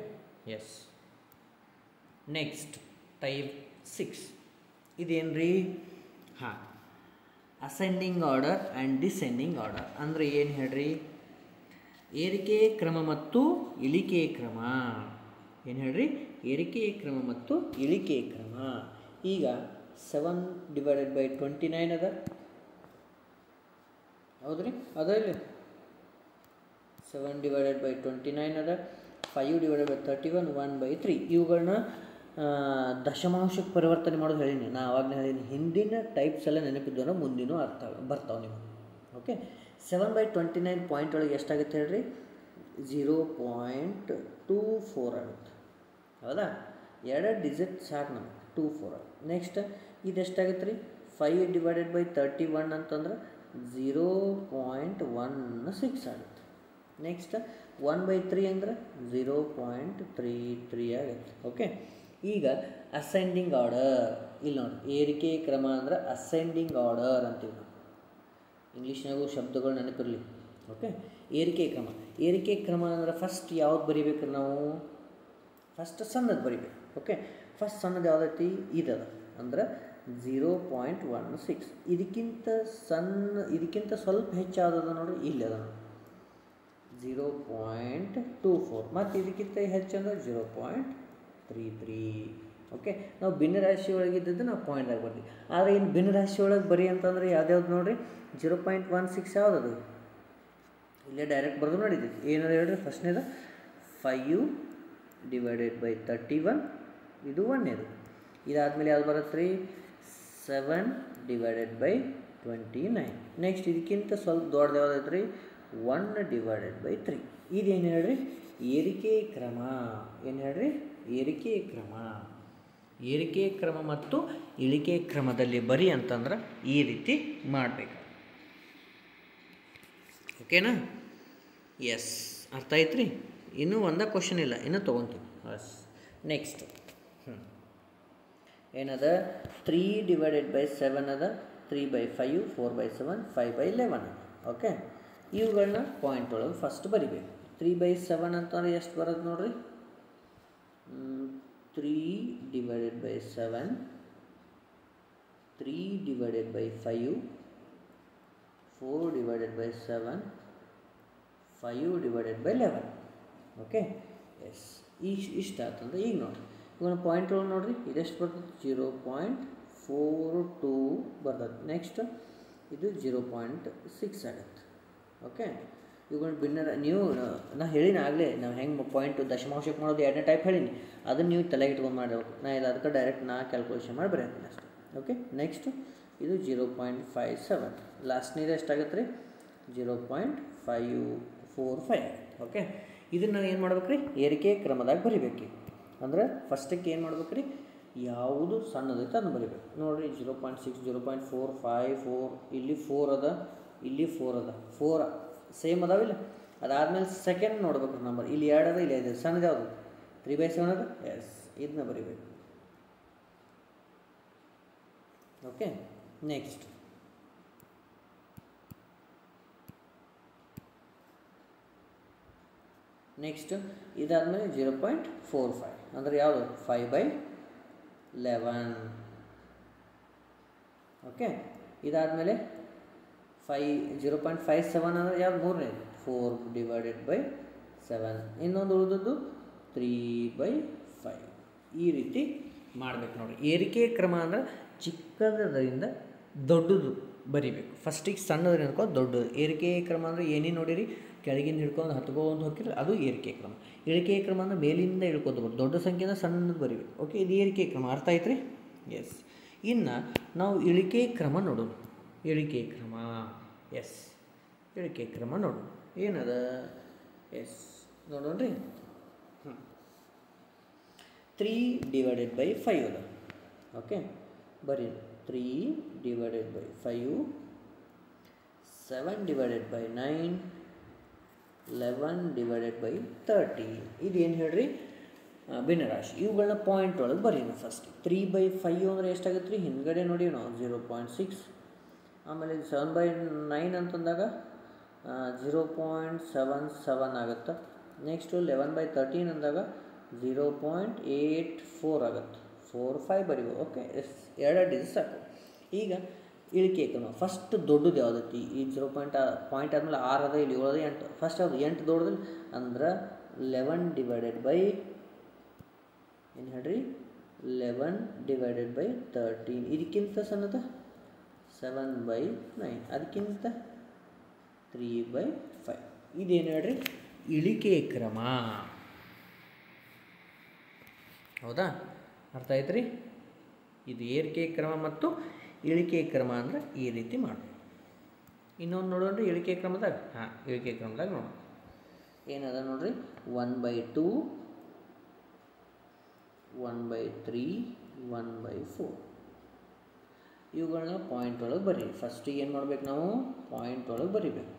yes. ನೆಕ್ಸ್ಟ್ ಟೈಪ್ 6 ಇದೇನು ರೀ? ಹಾಂ, ascending order and descending order ಅಂದರೆ ಏನು ಹೇಳ್ರಿ? ಏರಿಕೆ ಕ್ರಮ ಮತ್ತು ಇಳಿಕೆ ಕ್ರಮ. ಏನು ಹೇಳ್ರಿ? ಏರಿಕೆ ಕ್ರಮ ಮತ್ತು ಇಳಿಕೆ ಕ್ರಮ. ಈಗ 7/29 ಅದ, ಹೌದ್ರಿ? ಅದ ಇಲ್ಲ 7/29 ಅದ. 5/31 1/3 ಇವುಗಳನ್ನ ದಶಮಾಂಶಕ್ಕೆ ಪರಿವರ್ತನೆ ಮಾಡೋದು ಹೇಳೀನಿ. ನಾ ಆವಾಗಲೇ ಹೇಳೀನಿ, ಹಿಂದಿನ ಟೈಪ್ಸ್ ಎಲ್ಲ ನೆನಪಿದ್ದವನ್ನ ಮುಂದಿನ ಅರ್ಥ ಬರ್ತಾವೆ ನಿಮಗೆ. ಓಕೆ, 7/29 ಪಾಯಿಂಟ್ ಒಳಗೆ ಎಷ್ಟಾಗುತ್ತೆ ಹೇಳ್ರಿ? 0.24 ಆಗುತ್ತೆ. ಹೌದಾ? 2 ಡಿಜಿಟ್ ಸಾಕು ನಮಗೆ, 24. ನೆಕ್ಸ್ಟ್ ಇದೆಷ್ಟಾಗುತ್ತೆ ರೀ? 5/31 ಅಂತಂದ್ರೆ 0.16 ಆಗುತ್ತೆ. ನೆಕ್ಸ್ಟ್ 1/3 ಅಂದರೆ 0.33 ಆಗುತ್ತೆ. ಓಕೆ, ಈಗ ಅಸೆಂಡಿಂಗ್ ಆರ್ಡರ್ ಇಲ್ಲಿ ನೋಡಿ, ಏರಿಕೆ ಕ್ರಮ ಅಂದ್ರೆ ಅಸೆಂಡಿಂಗ್ ಆರ್ಡರ್ ಅಂತೀವಿ ನಾವು. ಇಂಗ್ಲೀಷ್ನಾಗೂ ಶಬ್ದಗಳು ನೆನಪಿರಲಿ. ಓಕೆ, ಏರಿಕೆ ಕ್ರಮ ಅಂದ್ರೆ ಫಸ್ಟ್ ಯಾವ್ದು ಬರಿಬೇಕು ನಾವು? ಫಸ್ಟ್ ಸಣ್ಣದು ಬರಿಬೇಕು. ಓಕೆ, ಫಸ್ಟ್ ಸಣ್ಣದು ಯಾವುದೈತಿ? ಇದದ ಅಂದ್ರೆ 0.16. ಇದಕ್ಕಿಂತ ಸ್ವಲ್ಪ ಹೆಚ್ಚಾದದ ನೋಡ್ರಿ, ಇಲ್ಲಿ ಅದ 0.24. ಮತ್ತು ಇದಕ್ಕಿಂತ ಹೆಚ್ಚಂದ್ರೆ 0.33. ಓಕೆ, ನಾವು ಭಿನ್ನರಾಶಿ ಒಳಗಿದ್ದದ್ದು ನಾವು ಪಾಯಿಂಟ್ದಾಗ ಬರ್ತೀವಿ. ಆದರೆ ಇನ್ನು ಭಿನ್ನರಾಶಿ ಒಳಗೆ ಬರಿ ಅಂತಂದ್ರೆ ಯಾವ್ದು ನೋಡ್ರಿ? 0.16 ಯಾವುದದು? ಇಲ್ಲೇ ಡೈರೆಕ್ಟ್ ಬರೆದು ನೋಡಿದ್ದೀವಿ. ಏನದು ಹೇಳ್ರಿ? ಫಸ್ಟ್ನೇದು 5/31, ಇದು 1ನೇದು. ಇದಾದಮೇಲೆ ಯಾವ್ದು ಬರುತ್ತೆ ರೀ? 7/29. ನೆಕ್ಸ್ಟ್ ಇದಕ್ಕಿಂತ ಸ್ವಲ್ಪ ದೊಡ್ಡದು ಯಾವ್ದೈತೆ ರೀ? 1/3. ಇದೇನು ಹೇಳ್ರಿ? ಏರಿಕೆ ಕ್ರಮ. ಏನು ಹೇಳ್ರಿ? ಏರಿಕೆ ಕ್ರಮ. ಏರಿಕೆ ಕ್ರಮ ಮತ್ತು ಇಳಿಕೆ ಕ್ರಮದಲ್ಲಿ ಬರಿ ಅಂತಂದ್ರೆ ಈ ರೀತಿ ಮಾಡಬೇಕು. ಓಕೆನಾ? ಎಸ್, ಅರ್ಥ ಐತ್ರಿ? ಇನ್ನೂ ಒಂದೇ ಕ್ವಶನ್ ಇಲ್ಲ, ಇನ್ನೂ ತೊಗೊತೀವಿ. ಎಸ್, ನೆಕ್ಸ್ಟ್ ಏನದ? 3/7 ಅದ, 3/5, 4/7, 5/11 ಅದ. ಓಕೆ, ಇವುಗಳನ್ನ ಪಾಯಿಂಟ್ ಒಳಗೆ ಫಸ್ಟ್ ಬರಿಬೇಕು. 3/7 ಅಂತಂದ್ರೆ ಎಷ್ಟು ಬರೋದು ನೋಡ್ರಿ? 3/7, 3/5, 4/7, 5/11. ಓಕೆ, ಎಸ್, ಇಷ್ಟ ಆತಂದ್ರೆ ಈಗ ನೋಡಿರಿ, ಇವಾಗ ಪಾಯಿಂಟ್ ಒಳಗೆ ನೋಡಿರಿ, ಇದೆಷ್ಟು ಬರ್ತದೆ? 0.42 ಬರ್ತದೆ. ನೆಕ್ಸ್ಟ್ ಇದು 0.6 ಆಗುತ್ತೆ. ಓಕೆ, ಇವುಗಳು ಭಿನ್ನ. ನೀವು ನಾ ಹೇಳಿನ ಆಗಲೇ ನಾವು ಹೆಂಗೆ ಪಾಯಿಂಟ್ ದಶಮಾಂಶಕ್ಕೆ ಮಾಡೋದು 2ನೇ ಟೈಪ್ ಹೇಳೀನಿ. ಅದನ್ನು ನೀವು ತಲೆಗೆ ಇಟ್ಕೊಂಡು ಮಾಡಬೇಕು. ನಾ ಇಲ್ಲ ಅದಕ್ಕೆ ಡೈರೆಕ್ಟ್ ಕ್ಯಾಲ್ಕುಲೇಷನ್ ಮಾಡಿ ಬರೀತೀನಿ ಅಷ್ಟೇ. ಓಕೆ, ನೆಕ್ಸ್ಟ್ ಇದು 0.57. ಲಾಸ್ಟ್ನೇದು ಎಷ್ಟಾಗುತ್ತೆ ರೀ? 0.545. ಓಕೆ, ಇದನ್ನು ನಾವು ಏನು ಮಾಡ್ಬೇಕು ರೀ? ಏರಿಕೆ ಕ್ರಮದಾಗ ಬರಿಬೇಕು. ಅಂದ್ರೆ ಫಸ್ಟಿಗೆ ಏನು ಮಾಡ್ಬೇಕು ರೀ? ಯಾವುದು ಸಣ್ಣದೈತೆ ಅದನ್ನು ಬರಿಬೇಕು. ನೋಡಿರಿ, 0.6, 0.45, 4, ಇಲ್ಲಿ 4 ಅದ, ಇಲ್ಲಿ 4 ಅದ, 4 ಸೇಮ್ ಅದಾವಿಲ್ಲ. ಅದಾದಮೇಲೆ ಸೆಕೆಂಡ್ ನೋಡ್ಬೇಕು ನಂಬರ್, ಇಲ್ಲಿ 2 ಅದ, ಇಲ್ಲಿ 5. ಸಣ್ಣದು ಯಾವುದು? 3/7 ಅದ. ಎಸ್, ಇದನ್ನ ಬರಿಬೇಕು. ಓಕೆ, ನೆಕ್ಸ್ಟ್ ಇದಾದಮೇಲೆ 0.45 ಅಂದರೆ ಯಾವುದು? 5/11. ಓಕೆ, ಇದಾದಮೇಲೆ 0.57 ಅಂದರೆ ಯಾವ್ದು? 3ನೇದು 4/7. ಇನ್ನೊಂದು ಉಳಿದದ್ದು 3/5. ಈ ರೀತಿ ಮಾಡಬೇಕು ನೋಡಿ. ಏರಿಕೆ ಕ್ರಮ ಅಂದರೆ ಚಿಕ್ಕದರಿಂದ ದೊಡ್ಡದು ಬರಿಬೇಕು. ಫಸ್ಟಿಗೆ ಸಣ್ಣದ್ರಿಂದ ಹಿಡ್ಕೊಂಡು ದೊಡ್ಡದು. ಏರಿಕೆ ಕ್ರಮ ಅಂದರೆ ಏನೇನು ನೋಡಿರಿ? ಕೆಳಗಿಂದ ಹಿಡ್ಕೊಂಡು ಹತ್ಕೊಂಡು ಹೋಗಿರಲ್ಲ, ಅದು ಏರಿಕೆ ಕ್ರಮ. ಇಳಿಕೆ ಕ್ರಮ ಅಂದರೆ ಮೇಲಿಂದ ಇಳ್ಕೊಂಡು ಬರ್ಬೋದು, ದೊಡ್ಡ ಸಂಖ್ಯೆನ ಸಣ್ಣದು ಬರಿಬೇಕು. ಓಕೆ, ಇದು ಏರಿಕೆ ಕ್ರಮ. ಅರ್ಥ ಆಯ್ತು ರೀ? ಎಸ್, ಇನ್ನು ನಾವು ಇಳಿಕೆ ಕ್ರಮ ನೋಡೋಣ. ಇಳಿಕೆ ಕ್ರಮ, ಎಸ್, ಇಳಿಕೆ ಕ್ರಮ ನೋಡೋಣ. ಏನದ? ಎಸ್, ನೋಡೋಣ ರೀ. 3 ಡಿವೈಡೆಡ್ ಬೈ 5 ಅದ. ಓಕೆ ಬರೀ 3 divided by 5, 7 divided by 9, 11 divided by 30. ಇದೇನು ಹೇಳ್ರಿ ಭಿನ್ನರಾಶಿ. ಇವುಗಳನ್ನ ಪಾಯಿಂಟ್ ಒಳಗೆ ಬರೀನು. ಫಸ್ಟ್ 3/5 ಅಂದರೆ ಎಷ್ಟಾಗುತ್ತೆ ರೀ, ಹಿಂದ್ಗಡೆ ನೋಡಿ ನಾವು 0.6. ಆಮೇಲೆ 7/9 ಅಂತಂದಾಗ 0.77 ಆಗುತ್ತೆ. ನೆಕ್ಸ್ಟು 11/13 ಅಂದಾಗ 0.84 ಆಗುತ್ತೆ. 4, 5 ಬರೀಬೋದು. ಓಕೆ ಎರಡು ಡಿಜಿಟ್ ಸಾಕು. ಈಗ ಇಳಿಕೆ ನಾವು ಫಸ್ಟ್ ದೊಡ್ಡದು ಯಾವುದೈತಿ, ಈ ಪಾಯಿಂಟ್ ಆದಮೇಲೆ 6 ಅದ, ಇಲ್ಲಿ 7 ಅದ, 8. ಫಸ್ಟ್ ಯಾವುದು 8 ದೊಡ್ಡದು ಅಂದ್ರೆ 11 ಡಿವೈಡೆಡ್ ಬೈ ಏನು ಹೇಳ್ರಿ 11 ಡಿವೈಡೆಡ್ ಬೈ 13. ಇದಕ್ಕಿಂತ ಸಣ್ಣದ 7/9, ಅದಕ್ಕಿಂತ 3/5. ಇದೇನು ಹೇಳ್ರಿ ಇಳಿಕೆ ಕ್ರಮ. ಹೌದಾ, ಅರ್ಥ ಆಯ್ತು ರೀ. ಇದು ಏರಿಕೆ ಕ್ರಮ ಮತ್ತು ಇಳಿಕೆ ಕ್ರಮ ಅಂದ್ರೆ ಈ ರೀತಿ ಮಾಡಿ. ಇನ್ನೊಂದು ನೋಡೋಣ್ರಿ ಇಳಿಕೆ ಕ್ರಮದಾಗ. ಇಳಿಕೆ ಕ್ರಮದಾಗ ನೋಡೋಣ ಏನದ ನೋಡ್ರಿ 1/2, 1/3, 1/4. ಇವುಗಳನ್ನ ಪಾಯಿಂಟ್ ಒಳಗೆ ಬರೀರಿ. ಫಸ್ಟಿಗೆ ಏನು ಮಾಡ್ಬೇಕು ನಾವು ಪಾಯಿಂಟ್ ಒಳಗೆ ಬರಿಬೇಕು.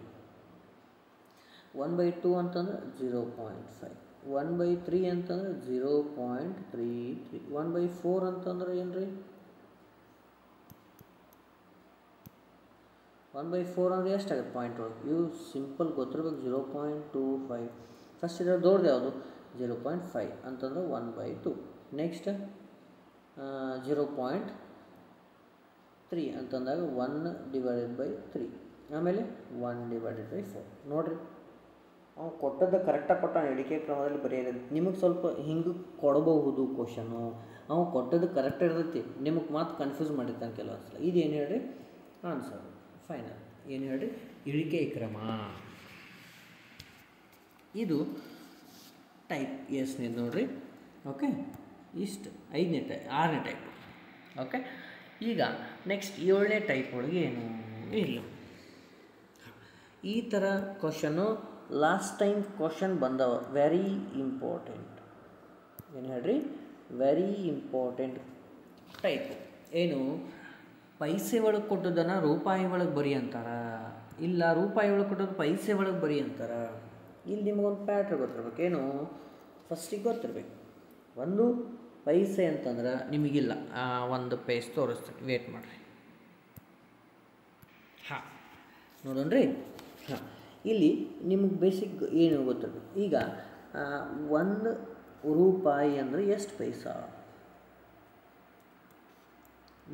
1/2 ಅಂತಂದ್ರೆ 0.5, 1/3 ಅಂತಂದ್ರೆ 0.33, 1/4 ಅಂತಂದ್ರೆ ಏನು ರೀ 1/4 ಅಂದರೆ ಎಷ್ಟಾಗುತ್ತೆ ಪಾಯಿಂಟ್ ಒಳಗೆ. ಇವು ಸಿಂಪಲ್ ಗೊತ್ತಿರ್ಬೇಕು. 0.25. ಫಸ್ಟ್ ಇದರ ದೊಡ್ಡದು ಯಾವುದು 0.5 ಅಂತಂದ್ರೆ 1/2. ನೆಕ್ಸ್ಟ್ 0.3 ಅಂತಂದಾಗ 1 ಡಿವೈಡೆಡ್ ಬೈ 3, ಆಮೇಲೆ 1 ಡಿವೈಡೆಡ್ ಬೈ 4. ನೋಡಿರಿ ಅವ್ನು ಕೊಟ್ಟದ್ದು ಕರೆಕ್ಟಾಗಿ ಕೊಟ್ಟಾನ. ಇಳಿಕೆ ಕ್ರಮದಲ್ಲಿ ಬರೆಯೋದು ನಿಮಗೆ ಸ್ವಲ್ಪ ಹಿಂಗೆ ಕೊಡಬಹುದು ಕ್ವಶನು. ಅವ್ನು ಕೊಟ್ಟದ್ದು ಕರೆಕ್ಟ್ ಇರ್ತೈತಿ, ನಿಮಗೆ ಮಾತು ಕನ್ಫ್ಯೂಸ್ ಮಾಡಿರ್ತಾನೆ ಕೆಲವು ಸಲ. ಇದೇನು ಹೇಳ್ರಿ ಆನ್ಸರ್ ಫೈನಲ್. ಏನು ಹೇಳ್ರಿ ಇಳಿಕೆ ಕ್ರಮ. ಇದು ಟೈಪ್ ಎಸ್ನೇದು ನೋಡ್ರಿ. ಓಕೆ ಇಷ್ಟು 5ನೇ ಟೈಪ್, 6ನೇ ಟೈಪ್. ಓಕೆ ಈಗ ನೆಕ್ಸ್ಟ್ 7ನೇ ಟೈಪ್ ಒಳಗೆ ಏನು ಇಲ್ಲ. ಈ ಥರ ಕ್ವಶನು ಲಾಸ್ಟ್ ಟೈಮ್ ಕ್ವಶನ್ ಬಂದವ. Very important. ಏನು ಹೇಳ್ರಿ ವೆರಿ ಇಂಪಾರ್ಟೆಂಟ್ ಟೈಪು. ಏನು ಪೈಸೆ ಒಳಗೆ ಕೊಟ್ಟದನ್ನು ರೂಪಾಯಿ ಒಳಗೆ ಬರಿ ಅಂತಾರ, ಇಲ್ಲ ರೂಪಾಯಿ ಒಳಗೆ ಕೊಟ್ಟದ್ದು ಪೈಸೆ ಒಳಗೆ ಬರಿ ಅಂತಾರ. ಇಲ್ಲಿ ನಿಮಗೊಂದು ಪ್ಯಾಟ್ರ್ ಗೊತ್ತಿರ್ಬೇಕು. ಏನು ಫಸ್ಟಿಗೆ ಗೊತ್ತಿರ್ಬೇಕು. ಒಂದು ಪೈಸೆ ಅಂತಂದ್ರೆ ನಿಮಗಿಲ್ಲ, ಒಂದು ಪೈಸೆ ತೋರಿಸ್ತೀನಿ, ವೇಟ್ ಮಾಡಿರಿ. ನೋಡೋಣ್ರಿ. ಇಲ್ಲಿ ನಿಮಗೆ ಬೇಸಿಕ್ ಏನು ಗೊತ್ತಿರ್ಬೇಕು. ಈಗ 1 ರೂಪಾಯಿ ಅಂದರೆ ಎಷ್ಟು ಪೈಸಾ,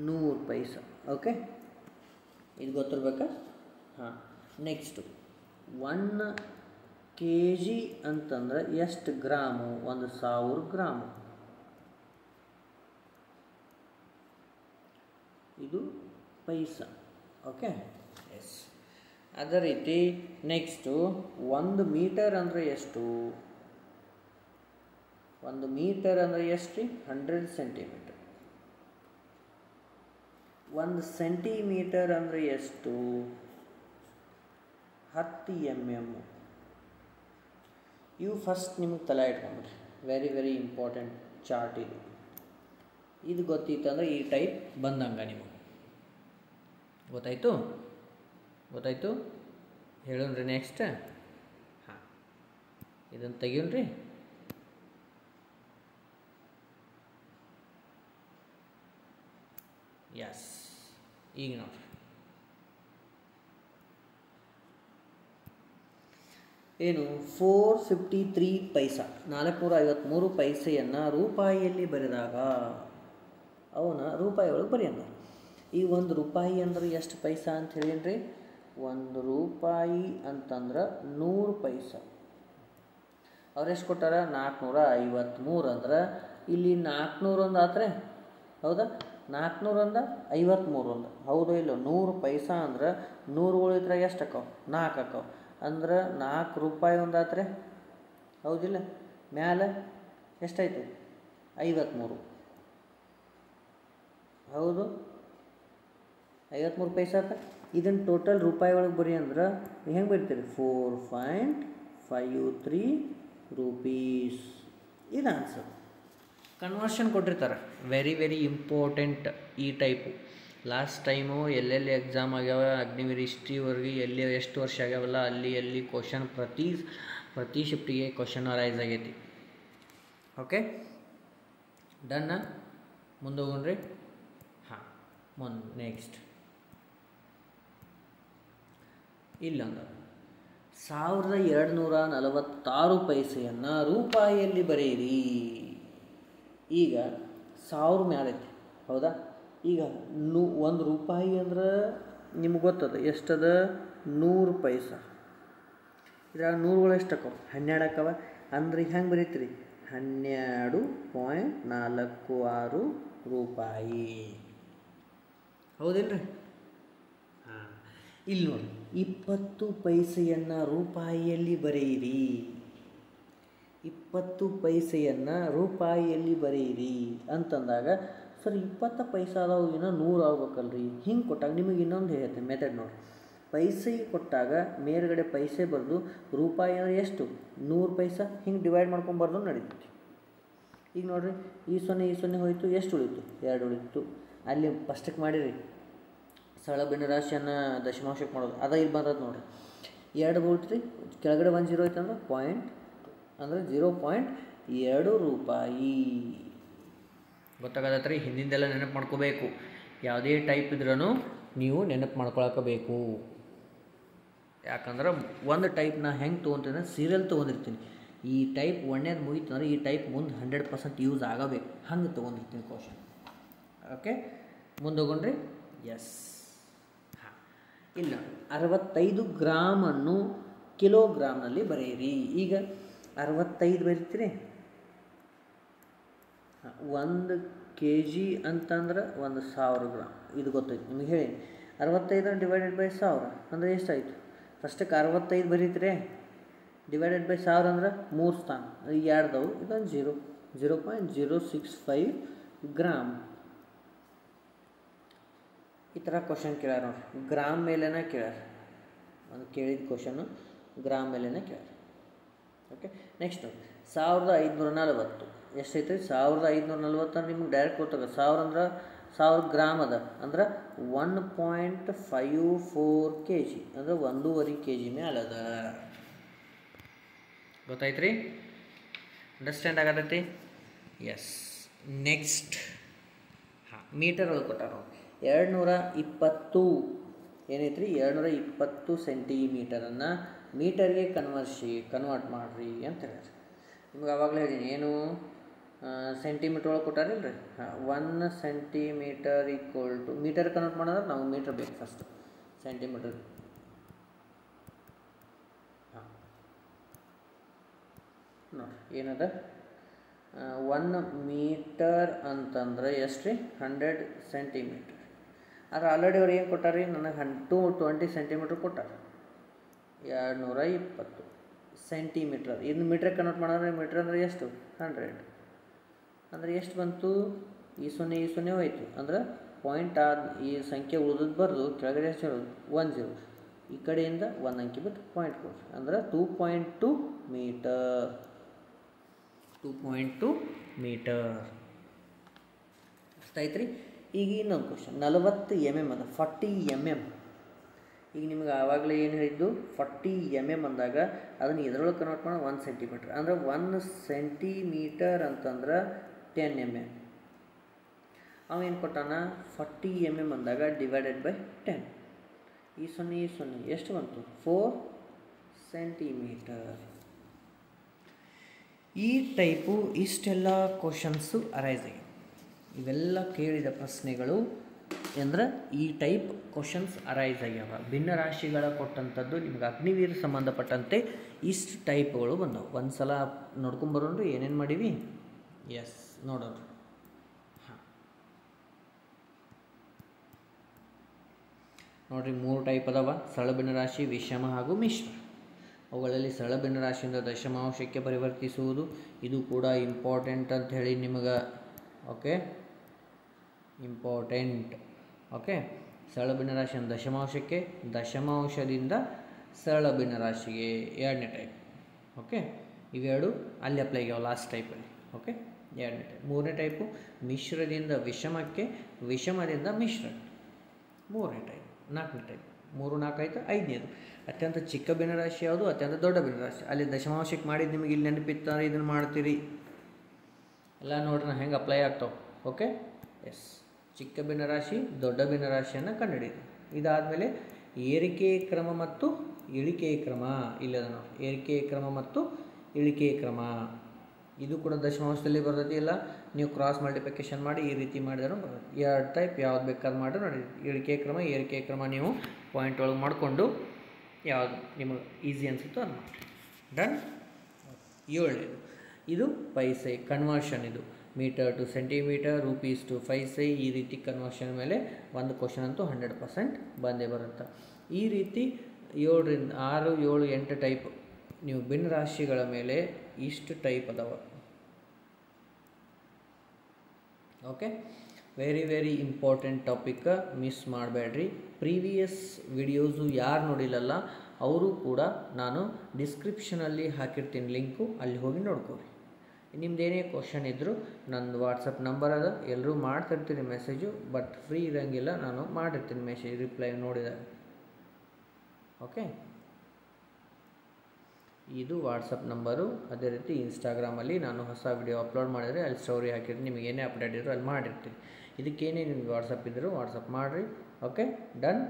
100 ಪೈಸಾ. ಓಕೆ ಇದು ಗೊತ್ತಿರ್ಬೇಕಾ. ನೆಕ್ಸ್ಟು 1 kg ಅಂತಂದ್ರೆ ಎಷ್ಟು ಗ್ರಾಮು, 1000 ಗ್ರಾಮು. ಇದು ಪೈಸಾ. Okay yes. ಅದೇ ರೀತಿ ನೆಕ್ಸ್ಟು 1 ಮೀಟರ್ ಅಂದರೆ ಎಷ್ಟು, 1 ಮೀಟರ್ ಅಂದರೆ ಎಷ್ಟು 100 ಸೆಂಟಿಮೀಟರ್. 1 ಸೆಂಟಿಮೀಟರ್ ಅಂದರೆ ಎಷ್ಟು 10 mm. ಇವು ಫಸ್ಟ್ ನಿಮಗೆ ತಲೆ ಇಟ್ಕೊಂಡ್ಬಿಡ್ರಿ. ವೆರಿ ವೆರಿ ಇಂಪಾರ್ಟೆಂಟ್ ಚಾರ್ಟ್ ಇದು. ಇದು ಗೊತ್ತಿತ್ತಂದ್ರೆ ಈ ಟೈಪ್ ಬಂದಂಗ ನಿಮಗೆ ಗೊತ್ತಾಯ್ತು. ಹೇಳೋಣ್ರಿ ನೆಕ್ಸ್ಟ್. ಇದನ್ನು ತೆಗಿಯೋಣ್ರಿ. ಎಸ್ ಈಗ ನೋಡ್ರಿ ಏನು 453 ಪೈಸಾ, 453 ಪೈಸೆಯನ್ನು ರೂಪಾಯಿಯಲ್ಲಿ ಬರೆದಾಗ ಅವನ ರೂಪಾಯಿ ಒಳಗೆ ಬರೆಯೋಣ. ಈ 1 ರೂಪಾಯಿ ಅಂದ್ರೆ ಎಷ್ಟು ಪೈಸಾ ಅಂತ ಹೇಳಿನ್ರಿ. 1 ರೂಪಾಯಿ ಅಂತಂದ್ರೆ 100 ಪೈಸಾ. ಅವ್ರು ಎಷ್ಟು ಕೊಟ್ಟಾರ 453 ಅಂದ್ರೆ ಇಲ್ಲಿ 400 ಒಂದು ಆತ್ರೆ. ಹೌದಾ, 400 ಅಂದ 53 ಅಂದ. ಹೌದು ಇಲ್ಲ 100 ಪೈಸಾ ಅಂದ್ರೆ 100 ಉಳಿದ್ರೆ ಎಷ್ಟು ಅಕ್ಕವು 4 ಅಕ್ಕವು. ಅಂದ್ರೆ 4 ರೂಪಾಯಿ ಒಂದಾತ್ರೆ. ಹೌದಿಲ್ಲ, ಮ್ಯಾಲೆ ಎಷ್ಟಾಯ್ತು 53. ಹೌದು 53 ಪೈಸಾ ಆತ. ಇದನ್ನು ಟೋಟಲ್ ರೂಪಾಯಿ ಒಳಗೆ ಬರೀ ಅಂದ್ರೆ ಹೆಂಗೆ ಬರೀತೀರಿ 4.53 ರೂಪೀಸ್. ಇದು ಆನ್ಸರ್. ಕನ್ವರ್ಷನ್ ಕೊಟ್ಟಿರ್ತಾರೆ, ವೆರಿ ವೆರಿ ಇಂಪಾರ್ಟೆಂಟ್ ಈ ಟೈಪು. ಲಾಸ್ಟ್ ಟೈಮು ಎಲ್ಲೆಲ್ಲಿ ಎಕ್ಸಾಮ್ ಆಗ್ಯಾವ ಅಗ್ನಿವೀರ್ ಹಿಸ್ಟ್ರಿವರೆಗೆ ಎಲ್ಲಿ ಎಷ್ಟು ವರ್ಷ ಆಗ್ಯಾವಲ್ಲ ಅಲ್ಲಿ ಕ್ವಶನ್ ಪ್ರತಿ ಶಿಫ್ಟಿಗೆ ಕ್ವಶನ್ ಅರೈಸ್ ಆಗೈತಿ. ಓಕೆ, ಡನ್ನ. ಮುಂದೆ ಹೋಗೋಣ್ರಿ. ಹಾಂ, ನೆಕ್ಸ್ಟ್ ಇಲ್ಲೊಂದು 1246 ಪೈಸೆಯನ್ನು ರೂಪಾಯಿಯಲ್ಲಿ ಬರೆಯಿರಿ. ಈಗ 1000 ಮ್ಯಾಲೈತಿ, ಹೌದಾ? ಈಗ 1 ರೂಪಾಯಿ ಅಂದ್ರೆ ನಿಮ್ಗೆ ಗೊತ್ತದ ಎಷ್ಟದ? 100 ಪೈಸೆ. ಇದ್ರಾಗ 100ಗಳು ಎಷ್ಟು ಅಕ್ಕವ? 12 ಅಕ್ಕವ. ಅಂದ್ರೆ ಹೆಂಗೆ ಬರೀತೀರಿ? 12.46 ರೂಪಾಯಿ, ಹೌದಿಲ್ರಿ? ಹಾಂ, ಇಲ್ಲಿ ನೋಡಿ, 20 ಪೈಸೆಯನ್ನು ರೂಪಾಯಿಯಲ್ಲಿ ಬರೆಯಿರಿ. 20 ಪೈಸೆಯನ್ನು ರೂಪಾಯಿಯಲ್ಲಿ ಬರೆಯಿರಿ ಅಂತಂದಾಗ, ಸರ್ 20 ಪೈಸೆ ಅದಾವು, ಇನ್ನೂ 100 ಆಗ್ಬೇಕಲ್ರಿ. ಹಿಂಗೆ ಕೊಟ್ಟಾಗ ನಿಮಗೆ ಇನ್ನೊಂದು ಹೇಳ್ತೀನಿ ಮೆಥಡ್ ನೋಡಿ. ಪೈಸೆ ಕೊಟ್ಟಾಗ ಮೇಲ್ಗಡೆ ಪೈಸೆ ಬರೆದು ರೂಪಾಯಿ ಅಂದರೆ ಎಷ್ಟು? 100 ಪೈಸೆ. ಹಿಂಗೆ ಡಿವೈಡ್ ಮಾಡ್ಕೊಂಬರ್ದು ನಡೀತೈತಿ. ಈಗ ನೋಡಿರಿ, ಈ 0 ಹೋಯಿತು, ಎಷ್ಟು ಉಳಿತು? 2 ಉಳಿತು. ಅಲ್ಲಿ ಫಸ್ಟಕ್ಕೆ ಮಾಡಿರಿ ಸರಳ ಭಿನ್ನರಾಶಿಯನ್ನು ದಶಮಾಂಶಕ್ಕೆ ಮಾಡೋದು, ಅದ ಇಲ್ಲಿ ಬಂದದ್ದು ನೋಡಿರಿ. 2 ಉಳಿತು, ಕೆಳಗಡೆ 1 0 ಐತೆ ಅಂದ್ರೆ ಪಾಯಿಂಟ್, ಅಂದರೆ 0.2 ರೂಪಾಯಿ. ಗೊತ್ತಾಗತ್ತರಿ? ಹಿಂದಿಂದೆಲ್ಲ ನೆನಪು ಮಾಡ್ಕೋಬೇಕು. ಯಾವುದೇ ಟೈಪ್ ಇದ್ರೂ ನೀವು ನೆನಪು ಮಾಡ್ಕೊಳಕಬೇಕು. ಯಾಕಂದ್ರೆ ಒಂದು ಟೈಪ್ನ ಹೆಂಗೆ ತೊಗೊತೀನಿ, ಸೀರಿಯಲ್ ತೊಗೊಂಡಿರ್ತೀನಿ. ಈ ಟೈಪ್ ಒಳ್ಳೆಯದು ಮುಗೀತು ಅಂದರೆ ಈ ಟೈಪ್ ಮುಂದೆ 100% ಯೂಸ್ ಆಗಬೇಕು, ಹಂಗೆ ತೊಗೊಂಡಿರ್ತೀನಿ ಕ್ವಶನ್. ಓಕೆ, ಮುಂದೆ ಹೋಗೋಣ್ರಿ. ಎಸ್, ಹಾಂ, ಇಲ್ಲ 65 ಗ್ರಾಮನ್ನು ಕಿಲೋಗ್ರಾಮ್ನಲ್ಲಿ ಬರೆಯಿರಿ. ಈಗ 65 ಬರೀತೀರಿ. 1 kg ಅಂತಂದ್ರೆ 1000 ಗ್ರಾಮ್. ಇದು ಗೊತ್ತೈತಿ ನಿಮಗೆ, ಹೇಳಿ. 65 ಡಿವೈಡೆಡ್ ಬೈ 1000 ಅಂದರೆ ಎಷ್ಟಾಯಿತು? ಫಸ್ಟಕ್ಕೆ 65 ಬರೀತೀರಿ, ಡಿವೈಡೆಡ್ ಬೈ 1000 ಅಂದ್ರೆ 3 ಸ್ಥಾನ, 2 ಇದೊಂದು 0.065 ಗ್ರಾಮ್. ಈ ಥರ ಕ್ವಶನ್ ಕೇಳ್ಯಾರ ನೋಡಿ, ಗ್ರಾಮ್ ಮೇಲೇನೆ ಕೇಳ್ಯಾರ. ಒಂದು ಕೇಳಿದ ಕ್ವಶನ್ನು ಗ್ರಾಮ್ ಮೇಲೇನೆ ಕೇಳ್ಯಾರ. ಓಕೆ, ನೆಕ್ಸ್ಟ್ 1540 ಎಷ್ಟೈತೆ? 1540 ಅಂದ್ರೆ ನಿಮ್ಗೆ ಡೈರೆಕ್ಟ್ ಗೊತ್ತಾಗ. 1000 ಅಂದ್ರೆ 1000 ಗ್ರಾಮ್ ಅದ, ಅಂದ್ರೆ 1.54 kg, ಅಂದ್ರೆ 1.5 kg ಮೇಲೆ ಅದ. ಗೊತ್ತಾಯ್ತು ರೀ? ಅಂಡರ್ಸ್ಟ್ಯಾಂಡ್ ಆಗತೈತಿ? ಎಸ್. ನೆಕ್ಸ್ಟ್, ಹಾಂ, ಮೀಟರ್ ಒಳಗೆ ಕೊಟ್ಟಾರ ನೋಡಿ. 220 ಏನೈತ್ರಿ? 220 ಸೆಂಟಿಮೀಟರನ್ನು ಮೀಟರ್ಗೆ ಕನ್ವರ್ಟ್ ಮಾಡಿರಿ ಅಂತ ಹೇಳ್ಯಾರ. ನಿಮ್ಗೆ ಆವಾಗಲೇ ಹೇಳೀನಿ, ಏನು ಸೆಂಟಿಮೀಟ್ರ್ ಒಳಗೆ ಕೊಟ್ಟಾರಿಲ್ಲ ರೀ. ಹಾಂ, 1 centimetre equal to metre convert ಮಾಡಿದ್ರೆ ನಾವು ಮೀಟ್ರ್ ಬೇಕು ಫಸ್ಟ್. ಸೆಂಟಿಮೀಟರ್, ಹಾಂ, ನೋಡಿ ಏನದ? 1 ಮೀಟರ್ ಅಂತಂದ್ರೆ ಎಷ್ಟು ರೀ? 100 ಸೆಂಟಿಮೀಟರ್. ಆದರೆ ಆಲ್ರೆಡಿ ಅವ್ರು ಏನು ಕೊಟ್ಟಾರಿ? ನನಗೆ 220 ಸೆಂಟಿಮೀಟ್ರ್ ಕೊಟ್ಟಾರ. 220 ಸೆಂಟಿಮೀಟರ್. ಇನ್ನು ಮೀಟ್ರಿಗೆ ಕನ್ವರ್ಟ್ ಮಾಡಿದ್ರೆ ಮೀಟ್ರ್ ಅಂದರೆ ಎಷ್ಟು? 100. ಅಂದರೆ ಎಷ್ಟು ಬಂತು? ಈ 0 ಹೋಯಿತು, ಅಂದ್ರೆ ಪಾಯಿಂಟ್ ಆದ ಈ ಸಂಖ್ಯೆ ಉಳಿದದ್ದು ಬರೆದು ಕೆಳಗಡೆ ಎಷ್ಟು ಹೇಳೋದು? 10. ಈ ಕಡೆಯಿಂದ 1 ಅಂಕಿ ಬಿಟ್ಟು ಪಾಯಿಂಟ್ ಕೊಡ್ರಿ, ಅಂದ್ರೆ 2.2 ಮೀಟರ್. 2.2 ಮೀಟರ್ ಅಷ್ಟಾಯ್ತು ರೀ. ಈಗ ಇನ್ನೊಂದು ಕ್ವಶನ್, 40 mm ಅದ, 40 mm. ಈಗ ನಿಮ್ಗೆ ಆವಾಗಲೇ ಏನು ಹೇಳಿದ್ದು? 40 mm ಅಂದಾಗ ಅದನ್ನು ಇದರೊಳಗೆ ಕನ್ವರ್ಟ್ ಮಾಡಿ 1 ಸೆಂಟಿಮೀಟ್ರ್, ಅಂದರೆ 1 ಸೆಂಟಿಮೀಟರ್ ಅಂತಂದ್ರೆ 10 mm. ಅವೇನು ಕೊಟ್ಟಾನ? 40 mm ಅಂದಾಗ ಡಿವೈಡೆಡ್ ಬೈ 10. ಈ 0 ಎಷ್ಟು ಬಂತು? 4 ಸೆಂಟಿಮೀಟರ್. ಈ ಟೈಪು ಇಷ್ಟೆಲ್ಲ ಕ್ವಶನ್ಸು ಅರೈಸ್ ಆಗಿದೆ. ಇವೆಲ್ಲ ಕೇಳಿದ ಪ್ರಶ್ನೆಗಳು ಅಂದರೆ ಈ ಟೈಪ್ ಕ್ವಶನ್ಸ್ ಅರೈಸ್ ಆಗ್ಯಾವ. ಭಿನ್ನರಾಶಿಗಳ ಕೊಟ್ಟಂಥದ್ದು ನಿಮ್ಗೆ ಅಗ್ನಿವೀರ್ ಸಂಬಂಧಪಟ್ಟಂತೆ ಇಷ್ಟು ಟೈಪ್ಗಳು ಬಂದವು. ಒಂದು ಸಲ ನೋಡ್ಕೊಂಬರೋಣ್ರಿ ಏನೇನು ಮಾಡೀವಿ. ಎಸ್, ನೋಡೋಣ. ಹಾಂ, ನೋಡಿರಿ 3 ಟೈಪ್ ಅದಾವ: ಸರಳ ಭಿನ್ನರಾಶಿ, ವಿಷಮ ಹಾಗೂ ಮಿಶ್ರ. ಅವುಗಳಲ್ಲಿ ಸರಳ ಭಿನ್ನರಾಶಿಯಿಂದ ದಶಮಾಂಶಕ್ಕೆ ಪರಿವರ್ತಿಸುವುದು, ಇದು ಕೂಡ ಇಂಪಾರ್ಟೆಂಟ್ ಅಂತ ಹೇಳಿ ನಿಮಗೆ. Okay, important. ಓಕೆ, ಸರಳ ಭಿನ್ನರಾಶಿಯಿಂದ ದಶಮಾಂಶಕ್ಕೆ, ದಶಮಾಂಶದಿಂದ ಸರಳ ಭಿನ್ನರಾಶಿಗೆ 2ನೇ ಟೈಪ್. ಓಕೆ, ಇವೆರಡು ಅಲ್ಲಿ ಅಪ್ಲೈ ಆಗ್ಯಾವ ಲಾಸ್ಟ್ ಟೈಪಲ್ಲಿ. ಓಕೆ. ಎರಡನೇ ಟೈಪ್. ಮೂರನೇ ಟೈಪು ಮಿಶ್ರದಿಂದ ವಿಷಮಕ್ಕೆ, ವಿಷಮದಿಂದ ಮಿಶ್ರ. ಮೂರನೇ ಟೈಪ್. ನಾಲ್ಕನೇ ಟೈಪ್. 3 4 ಆಯಿತು. ಐದನೇದು ಅತ್ಯಂತ ಚಿಕ್ಕ ಭಿನ್ನರಾಶಿ ಯಾವುದು, ಅತ್ಯಂತ ದೊಡ್ಡ ಭಿನ್ನರಾಶಿ. ಅಲ್ಲಿ ದಶಮಾಂಶಕ್ಕೆ ಮಾಡಿದ್ದು ನಿಮಗೆ ಇಲ್ಲಿ ನೆನಪಿತ್ತಾರೆ, ಇದನ್ನು ಮಾಡ್ತೀರಿ ಎಲ್ಲ ನೋಡ್ರಿ ನಾ ಹೆಂಗೆ ಅಪ್ಲೈ ಆಗ್ತಾವೆ. Okay, yes. ಚಿಕ್ಕ ಭಿನ್ನರಾಶಿ, ದೊಡ್ಡ ಭಿನ್ನರಾಶಿಯನ್ನು ಕಂಡುಹಿಡಿಯಿರಿ. ಇದಾದಮೇಲೆ ಏರಿಕೆ ಕ್ರಮ ಮತ್ತು ಇಳಿಕೆಯ ಕ್ರಮ. ಇಲ್ಲದ ನೋಡಿ, ಏರಿಕೆಯ ಕ್ರಮ ಮತ್ತು ಇಳಿಕೆಯ ಕ್ರಮ. ಇದು ಕೂಡ ದಶಮಾಂಶದಲ್ಲಿ ಬರ್ತೈತಿ. ಇಲ್ಲ ನೀವು ಕ್ರಾಸ್ ಮಲ್ಟಿಪ್ಲಿಕೇಶನ್ ಮಾಡಿ ಈ ರೀತಿ ಮಾಡಿದ್ರು ಬರ್ತೈತಿ. ಎರಡು ಟೈಪ್ ಯಾವ್ದು ಬೇಕಾದ್ರೂ ಮಾಡಿದ್ರೆ ನೋಡಿ, ಇಳಿಕೆಯ ಕ್ರಮ, ಏರಿಕೆಯ ಕ್ರಮ ನೀವು ಪಾಯಿಂಟ್ ಒಳಗೆ ಮಾಡಿಕೊಂಡು ಯಾವುದು ನಿಮಗೆ ಈಸಿ ಅನಿಸುತ್ತೋ ಅದು ಮಾಡಿ. ಡನ್. 7ನೇದು ಇದು ಪೈಸೆ ಕನ್ವರ್ಷನ್. ಇದು metre to centimetre, rupees to paise, ಈ ರೀತಿ ಕನ್ವರ್ಷನ್ ಮೇಲೆ ಒಂದು ಕ್ವಶನ್ ಅಂತೂ 100% ಬಂದೇ ಬರುತ್ತೆ. ಈ ರೀತಿ 7 ರಿಂದ 6 7 8 ಟೈಪ್ ನೀವು ಭಿನ್ನರಾಶಿಗಳ ಮೇಲೆ ಇಷ್ಟು ಟೈಪ್ ಅದಾವ. Okay, very important topic, miss ಮಾಡಬೇಡ್ರಿ. ಪ್ರೀವಿಯಸ್ ವಿಡಿಯೋಸು ಯಾರು ನೋಡಿಲ್ಲಲ್ಲ ಅವರು ಕೂಡ ನಾನು ಡಿಸ್ಕ್ರಿಪ್ಷನಲ್ಲಿ ಹಾಕಿರ್ತೀನಿ ಲಿಂಕು, ಅಲ್ಲಿ ಹೋಗಿ ನೋಡ್ಕೊರಿ. ನಿಮ್ದು ಏನೇ ಕ್ವಶನ್ ಇದ್ದರೂ ನಂದು ವಾಟ್ಸಪ್ ನಂಬರ್ ಅದ, ಎಲ್ಲರೂ ಮಾಡ್ತಿರ್ತೀನಿ ಮೆಸೇಜು, ಬಟ್ ಫ್ರೀ ಇರೋಂಗಿಲ್ಲ, ನಾನು ಮಾಡಿರ್ತೀನಿ ಮೆಸೇಜ್ ರಿಪ್ಲೈ ನೋಡಿದಾಗ. ಓಕೆ, ಇದು ವಾಟ್ಸಪ್ ನಂಬರು. ಅದೇ ರೀತಿ ಇನ್ಸ್ಟಾಗ್ರಾಮಲ್ಲಿ ನಾನು ಹೊಸ ವಿಡಿಯೋ ಅಪ್ಲೋಡ್ ಮಾಡಿದರೆ ಅಲ್ಲಿ ಸ್ಟೋರಿ ಹಾಕಿರ್ತೀನಿ, ನಿಮಗೆ ಏನೇ ಅಪ್ಡೇಟ್ ಇದ್ದರೂ ಅಲ್ಲಿ ಮಾಡಿರ್ತೀನಿ. ಇದಕ್ಕೇನೇ ನಿಮ್ಗೆ ವಾಟ್ಸಪ್ ಇದ್ದರೂ ವಾಟ್ಸಪ್ ಮಾಡಿರಿ. Okay, done.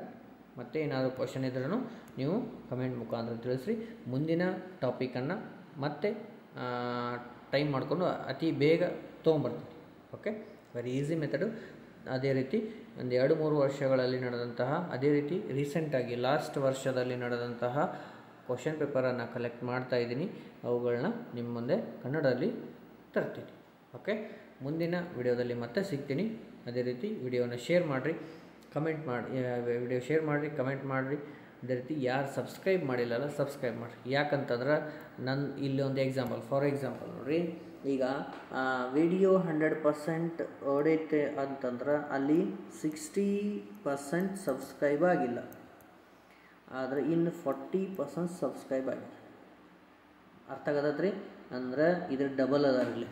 ಮತ್ತು ಏನಾದರೂ ಕ್ವಶನ್ ಇದ್ರೂ ನೀವು ಕಮೆಂಟ್ ಮುಖಾಂತರ ತಿಳಿಸ್ರಿ. ಮುಂದಿನ ಟಾಪಿಕನ್ನು ಮತ್ತೆ ಟೈಮ್ ಮಾಡಿಕೊಂಡು ಅತಿ ಬೇಗ ತೊಗೊಂಬರ್ತೀನಿ. Okay, very easy method. ಅದೇ ರೀತಿ ಒಂದು 2-3 ವರ್ಷಗಳಲ್ಲಿ ನಡೆದಂತಹ, ಅದೇ ರೀತಿ ರೀಸೆಂಟಾಗಿ ಲಾಸ್ಟ್ ವರ್ಷದಲ್ಲಿ ನಡೆದಂತಹ ಕ್ವಶನ್ ಪೇಪರನ್ನು ಕಲೆಕ್ಟ್ ಮಾಡ್ತಾಯಿದ್ದೀನಿ. ಅವುಗಳನ್ನ ನಿಮ್ಮ ಮುಂದೆ ಕನ್ನಡದಲ್ಲಿ ತರ್ತೀನಿ. ಓಕೆ, ಮುಂದಿನ ವಿಡಿಯೋದಲ್ಲಿ ಮತ್ತೆ ಸಿಗ್ತೀನಿ. ಅದೇ ರೀತಿ ವಿಡಿಯೋನ ಶೇರ್ ಮಾಡಿರಿ, ಕಮೆಂಟ್ ಮಾಡಿ, ವಿಡಿಯೋ ಶೇರ್ ಮಾಡಿರಿ, ಕಮೆಂಟ್ ಮಾಡಿರಿ. ಅದೇ ರೀತಿ ಯಾರು ಸಬ್ಸ್ಕ್ರೈಬ್ ಮಾಡಿಲ್ಲಲ್ಲ ಸಬ್ಸ್ಕ್ರೈಬ್ ಮಾಡಿರಿ. ಯಾಕಂತಂದ್ರೆ ನನ್ನ ಇಲ್ಲಿ ಒಂದು ಎಕ್ಸಾಂಪಲ್, ಫಾರ್ ಎಕ್ಸಾಂಪಲ್ ನೋಡಿರಿ, ಈಗ ವಿಡಿಯೋ 100% ಹೊಡೈತೆ ಅಂತಂದ್ರೆ ಅಲ್ಲಿ 60% ಸಬ್ಸ್ಕ್ರೈಬ್ ಆಗಿಲ್ಲ, ಆದರೆ ಇನ್ನು 40% ಸಬ್ಸ್ಕ್ರೈಬ್ ಆಗಿದೆ. ಅರ್ಥ ಆಗತ್ತೈತ್ರಿ? ಅಂದ್ರೆ ಇದ್ರ ಡಬಲ್ ಅದ, ಇಲ್ಲಿ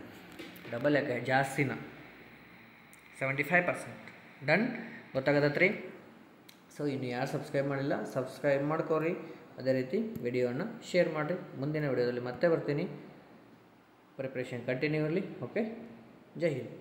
ಡಬಲ್ ಯಾಕೆ ಜಾಸ್ತಿನ 75%. ಡನ್, ಗೊತ್ತಾಗತ್ತೈತ್ರಿ? ಸೊ ಇನ್ನು ಯಾರು ಸಬ್ಸ್ಕ್ರೈಬ್ ಮಾಡಿಲ್ಲ ಸಬ್ಸ್ಕ್ರೈಬ್ ಮಾಡ್ಕೋರಿ. ಅದೇ ರೀತಿ ವಿಡಿಯೋನ ಶೇರ್ ಮಾಡಿರಿ. ಮುಂದಿನ ವಿಡಿಯೋದಲ್ಲಿ ಮತ್ತೆ ಬರ್ತೀನಿ. ಪ್ರಿಪ್ರೇಷನ್ ಕಂಟಿನ್ಯೂ ಇರಲಿ. ಓಕೆ, ಜೈ ಹಿಂದ್.